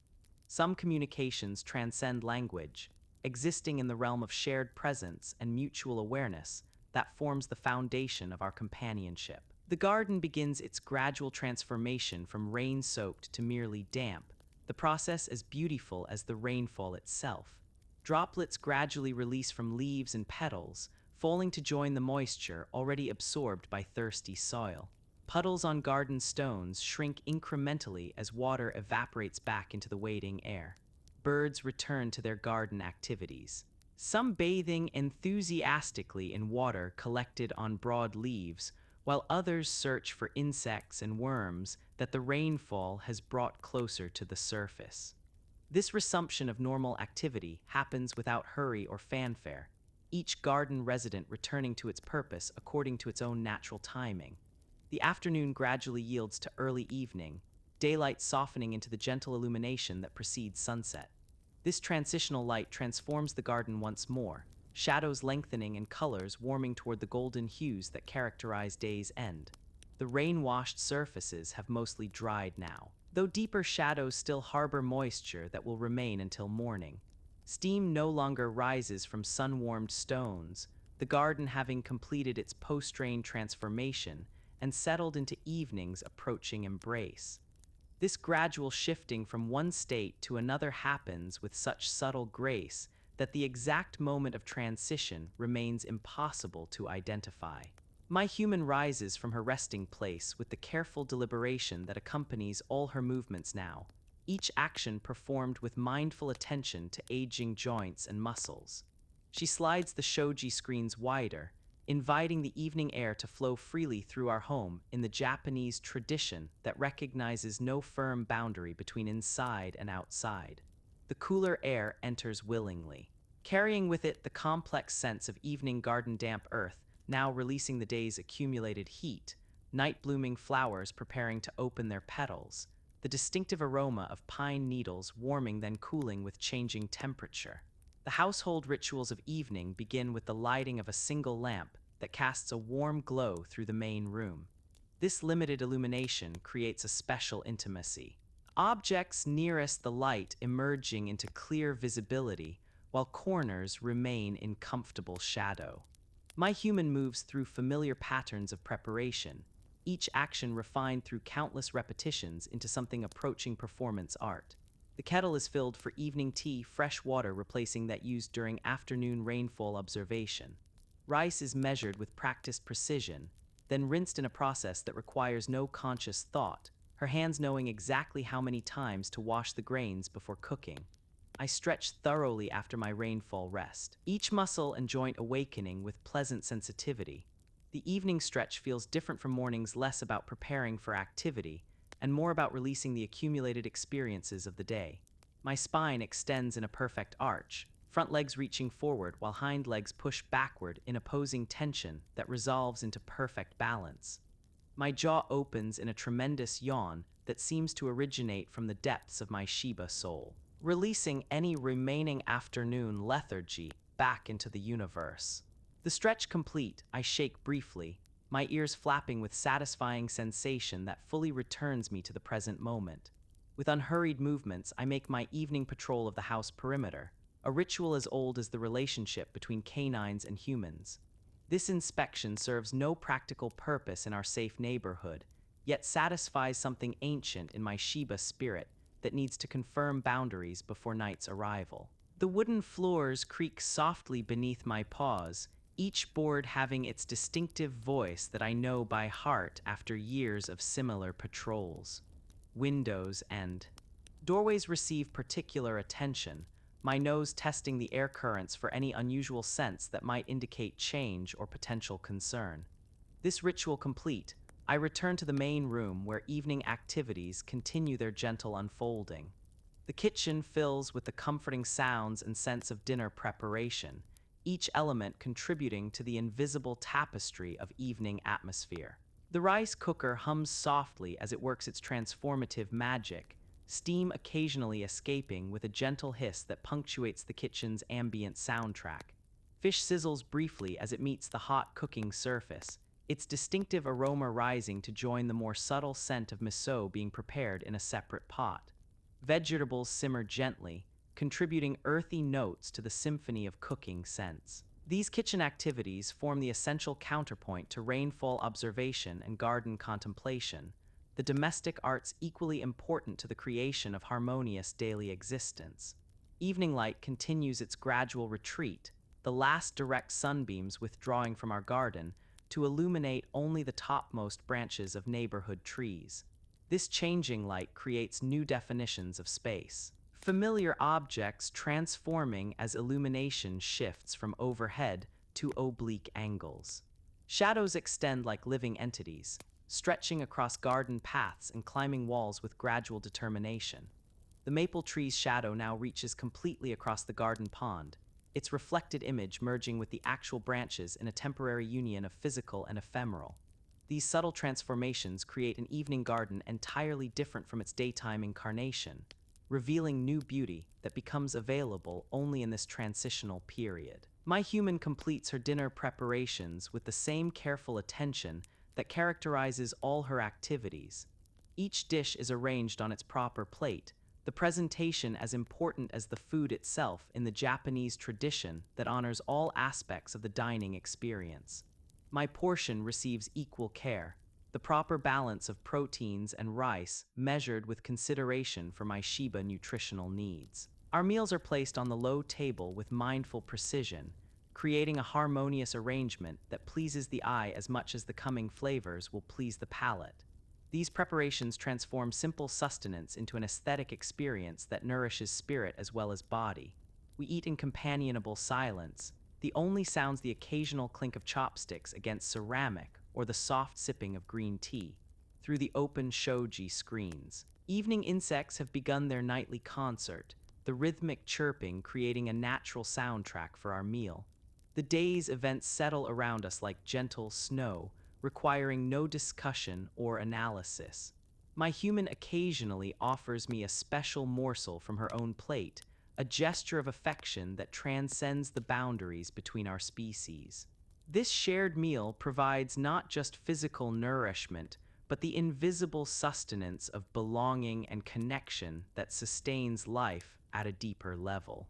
Some communications transcend language, existing in the realm of shared presence and mutual awareness that forms the foundation of our companionship. The garden begins its gradual transformation from rain-soaked to merely damp, the process as beautiful as the rainfall itself. Droplets gradually release from leaves and petals, falling to join the moisture already absorbed by thirsty soil. Puddles on garden stones shrink incrementally as water evaporates back into the waiting air. Birds return to their garden activities, some bathing enthusiastically in water collected on broad leaves, while others search for insects and worms that the rainfall has brought closer to the surface. This resumption of normal activity happens without hurry or fanfare, each garden resident returning to its purpose according to its own natural timing. The afternoon gradually yields to early evening, daylight softening into the gentle illumination that precedes sunset. This transitional light transforms the garden once more, shadows lengthening and colors warming toward the golden hues that characterize day's end. The rain-washed surfaces have mostly dried now, though deeper shadows still harbor moisture that will remain until morning. Steam no longer rises from sun-warmed stones, the garden having completed its post-rain transformation and settled into evening's approaching embrace. This gradual shifting from one state to another happens with such subtle grace that the exact moment of transition remains impossible to identify. My human rises from her resting place with the careful deliberation that accompanies all her movements now, each action performed with mindful attention to aging joints and muscles. She slides the shoji screens wider, inviting the evening air to flow freely through our home in the Japanese tradition that recognizes no firm boundary between inside and outside. The cooler air enters willingly, carrying with it the complex sense of evening garden damp earth, now releasing the day's accumulated heat, night-blooming flowers preparing to open their petals, the distinctive aroma of pine needles warming then cooling with changing temperature. The household rituals of evening begin with the lighting of a single lamp that casts a warm glow through the main room. This limited illumination creates a special intimacy. Objects nearest the light emerging into clear visibility, while corners remain in comfortable shadow. My human moves through familiar patterns of preparation, each action refined through countless repetitions into something approaching performance art. The kettle is filled for evening tea, fresh water replacing that used during afternoon rainfall observation. Rice is measured with practiced precision, then rinsed in a process that requires no conscious thought, her hands knowing exactly how many times to wash the grains before cooking. I stretch thoroughly after my rainfall rest, each muscle and joint awakening with pleasant sensitivity. The evening stretch feels different from mornings, less about preparing for activity, and more about releasing the accumulated experiences of the day. My spine extends in a perfect arch, front legs reaching forward while hind legs push backward in opposing tension that resolves into perfect balance. My jaw opens in a tremendous yawn that seems to originate from the depths of my Shiba soul, releasing any remaining afternoon lethargy back into the universe. The stretch complete, I shake briefly, my ears flapping with satisfying sensation that fully returns me to the present moment. With unhurried movements, I make my evening patrol of the house perimeter, a ritual as old as the relationship between canines and humans. This inspection serves no practical purpose in our safe neighborhood, yet satisfies something ancient in my Shiba spirit that needs to confirm boundaries before night's arrival. The wooden floors creak softly beneath my paws, each board having its distinctive voice that I know by heart after years of similar patrols. Windows and doorways receive particular attention, my nose testing the air currents for any unusual scents that might indicate change or potential concern. This ritual complete, I return to the main room where evening activities continue their gentle unfolding. The kitchen fills with the comforting sounds and sense of dinner preparation, each element contributing to the invisible tapestry of evening atmosphere. The rice cooker hums softly as it works its transformative magic, steam occasionally escaping with a gentle hiss that punctuates the kitchen's ambient soundtrack. Fish sizzles briefly as it meets the hot cooking surface, its distinctive aroma rising to join the more subtle scent of miso being prepared in a separate pot. Vegetables simmer gently, contributing earthy notes to the symphony of cooking scents. These kitchen activities form the essential counterpoint to rainfall observation and garden contemplation, the domestic arts equally important to the creation of harmonious daily existence. Evening light continues its gradual retreat, the last direct sunbeams withdrawing from our garden to illuminate only the topmost branches of neighborhood trees. This changing light creates new definitions of space. Familiar objects transforming as illumination shifts from overhead to oblique angles. Shadows extend like living entities, stretching across garden paths and climbing walls with gradual determination. The maple tree's shadow now reaches completely across the garden pond, its reflected image merging with the actual branches in a temporary union of physical and ephemeral. These subtle transformations create an evening garden entirely different from its daytime incarnation, revealing new beauty that becomes available only in this transitional period. My human completes her dinner preparations with the same careful attention that characterizes all her activities. Each dish is arranged on its proper plate, the presentation as important as the food itself in the Japanese tradition that honors all aspects of the dining experience. My portion receives equal care, the proper balance of proteins and rice measured with consideration for my Shiba nutritional needs. Our meals are placed on the low table with mindful precision, creating a harmonious arrangement that pleases the eye as much as the coming flavors will please the palate. These preparations transform simple sustenance into an aesthetic experience that nourishes spirit as well as body. We eat in companionable silence, the only sounds the occasional clink of chopsticks against ceramic or the soft sipping of green tea through the open shoji screens. Evening insects have begun their nightly concert, the rhythmic chirping creating a natural soundtrack for our meal. The day's events settle around us like gentle snow, requiring no discussion or analysis. My human occasionally offers me a special morsel from her own plate, a gesture of affection that transcends the boundaries between our species. This shared meal provides not just physical nourishment, but the invisible sustenance of belonging and connection that sustains life at a deeper level.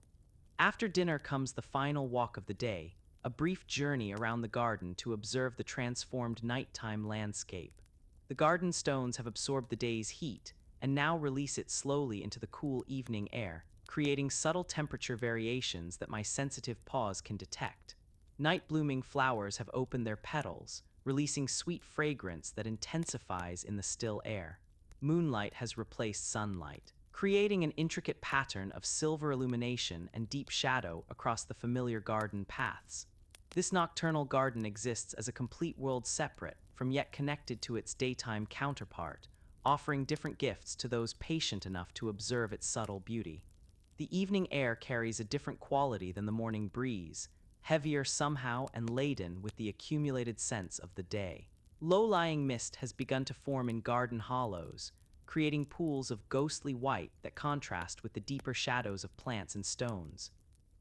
After dinner comes the final walk of the day, a brief journey around the garden to observe the transformed nighttime landscape. The garden stones have absorbed the day's heat and now release it slowly into the cool evening air, creating subtle temperature variations that my sensitive paws can detect. Night-blooming flowers have opened their petals, releasing sweet fragrance that intensifies in the still air. Moonlight has replaced sunlight, creating an intricate pattern of silver illumination and deep shadow across the familiar garden paths. This nocturnal garden exists as a complete world separate from yet connected to its daytime counterpart, offering different gifts to those patient enough to observe its subtle beauty. The evening air carries a different quality than the morning breeze, heavier somehow and laden with the accumulated scents of the day. Low-lying mist has begun to form in garden hollows, creating pools of ghostly white that contrast with the deeper shadows of plants and stones.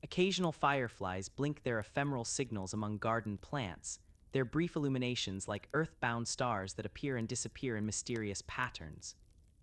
Occasional fireflies blink their ephemeral signals among garden plants, their brief illuminations like earth-bound stars that appear and disappear in mysterious patterns.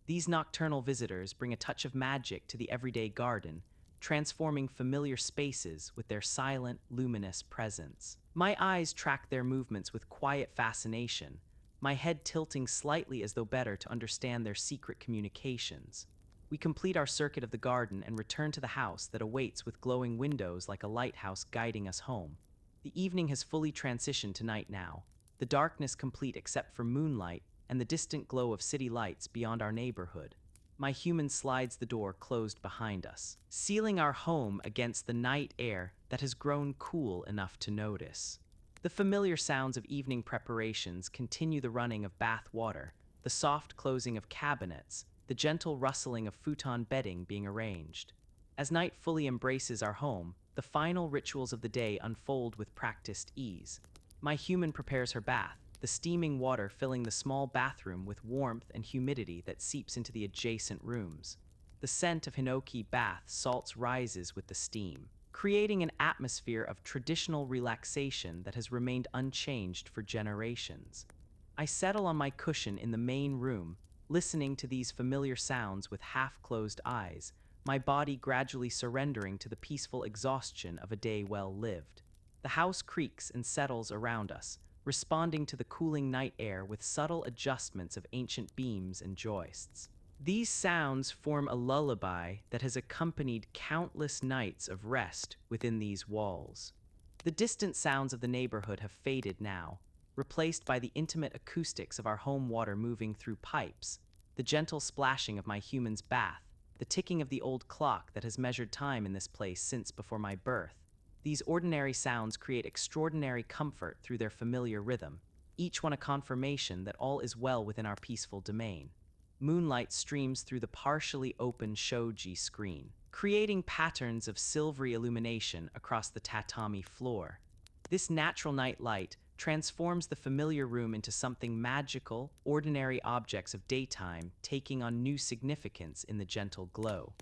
These nocturnal visitors bring a touch of magic to the everyday garden, transforming familiar spaces with their silent, luminous presence. My eyes track their movements with quiet fascination, my head tilting slightly as though better to understand their secret communications. We complete our circuit of the garden and return to the house that awaits with glowing windows like a lighthouse guiding us home. The evening has fully transitioned to night now, the darkness complete except for moonlight and the distant glow of city lights beyond our neighborhood. My human slides the door closed behind us, sealing our home against the night air that has grown cool enough to notice. The familiar sounds of evening preparations continue the running of bath water, the soft closing of cabinets, the gentle rustling of futon bedding being arranged. As night fully embraces our home, the final rituals of the day unfold with practiced ease. My human prepares her bath, the steaming water filling the small bathroom with warmth and humidity that seeps into the adjacent rooms. The scent of hinoki bath salts rises with the steam, creating an atmosphere of traditional relaxation that has remained unchanged for generations. I settle on my cushion in the main room, listening to these familiar sounds with half-closed eyes, my body gradually surrendering to the peaceful exhaustion of a day well lived. The house creaks and settles around us, responding to the cooling night air with subtle adjustments of ancient beams and joists. These sounds form a lullaby that has accompanied countless nights of rest within these walls. The distant sounds of the neighborhood have faded now, replaced by the intimate acoustics of our home water moving through pipes, the gentle splashing of my human's bath, the ticking of the old clock that has measured time in this place since before my birth. These ordinary sounds create extraordinary comfort through their familiar rhythm, each one a confirmation that all is well within our peaceful domain. Moonlight streams through the partially open shoji screen, creating patterns of silvery illumination across the tatami floor. This natural night light transforms the familiar room into something magical, ordinary objects of daytime taking on new significance in the gentle glow.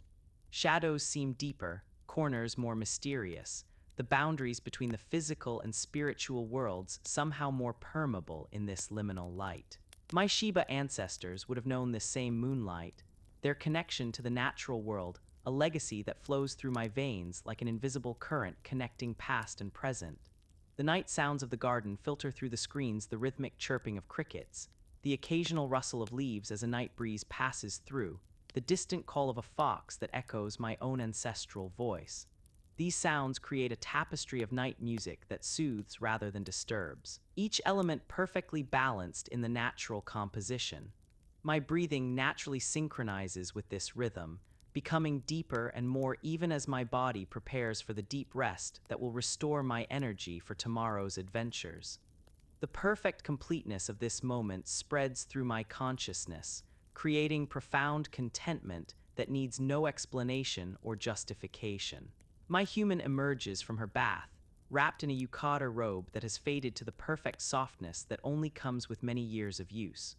Shadows seem deeper, corners more mysterious, the boundaries between the physical and spiritual worlds somehow more permeable in this liminal light. My Shiba ancestors would have known this same moonlight, their connection to the natural world, a legacy that flows through my veins like an invisible current connecting past and present. The night sounds of the garden filter through the screens, the rhythmic chirping of crickets, the occasional rustle of leaves as a night breeze passes through, the distant call of a fox that echoes my own ancestral voice. These sounds create a tapestry of night music that soothes rather than disturbs, each element perfectly balanced in the natural composition. My breathing naturally synchronizes with this rhythm, becoming deeper and more even as my body prepares for the deep rest that will restore my energy for tomorrow's adventures. The perfect completeness of this moment spreads through my consciousness, creating profound contentment that needs no explanation or justification. My human emerges from her bath, wrapped in a yukata robe that has faded to the perfect softness that only comes with many years of use.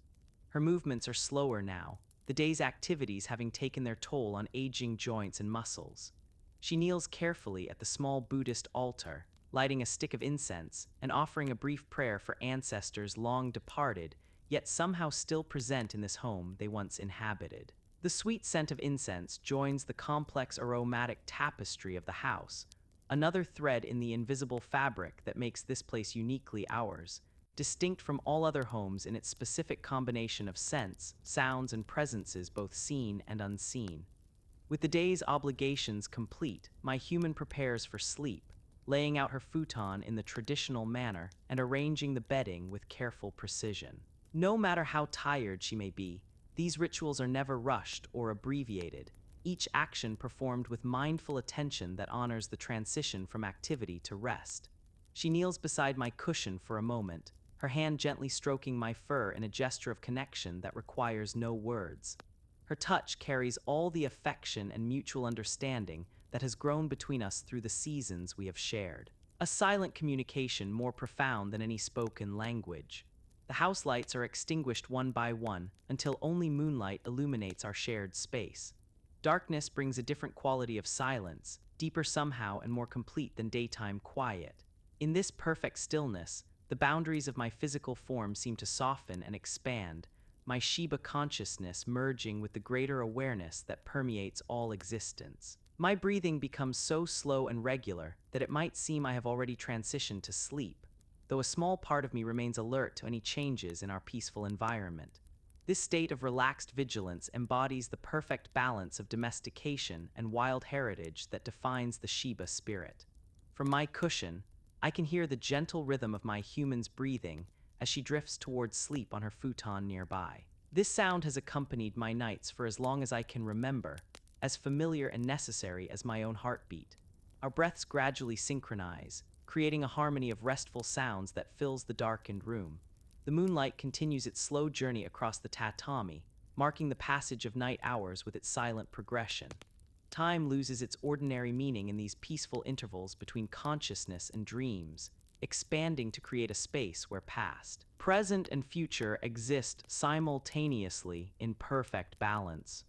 Her movements are slower now, the day's activities having taken their toll on aging joints and muscles. She kneels carefully at the small Buddhist altar, lighting a stick of incense and offering a brief prayer for ancestors long departed, yet somehow still present in this home they once inhabited. The sweet scent of incense joins the complex aromatic tapestry of the house, another thread in the invisible fabric that makes this place uniquely ours, distinct from all other homes in its specific combination of scents, sounds, and presences both seen and unseen. With the day's obligations complete, my human prepares for sleep, laying out her futon in the traditional manner and arranging the bedding with careful precision. No matter how tired she may be, these rituals are never rushed or abbreviated, each action performed with mindful attention that honors the transition from activity to rest. She kneels beside my cushion for a moment, her hand gently stroking my fur in a gesture of connection that requires no words. Her touch carries all the affection and mutual understanding that has grown between us through the seasons we have shared. A silent communication more profound than any spoken language. The house lights are extinguished one by one until only moonlight illuminates our shared space. Darkness brings a different quality of silence, deeper somehow and more complete than daytime quiet. In this perfect stillness, the boundaries of my physical form seem to soften and expand, my Shiba consciousness merging with the greater awareness that permeates all existence. My breathing becomes so slow and regular that it might seem I have already transitioned to sleep, though a small part of me remains alert to any changes in our peaceful environment. This state of relaxed vigilance embodies the perfect balance of domestication and wild heritage that defines the Shiba spirit. From my cushion, I can hear the gentle rhythm of my human's breathing as she drifts towards sleep on her futon nearby. This sound has accompanied my nights for as long as I can remember, as familiar and necessary as my own heartbeat. Our breaths gradually synchronize, creating a harmony of restful sounds that fills the darkened room. The moonlight continues its slow journey across the tatami, marking the passage of night hours with its silent progression. Time loses its ordinary meaning in these peaceful intervals between consciousness and dreams, expanding to create a space where past, present, and future exist simultaneously in perfect balance.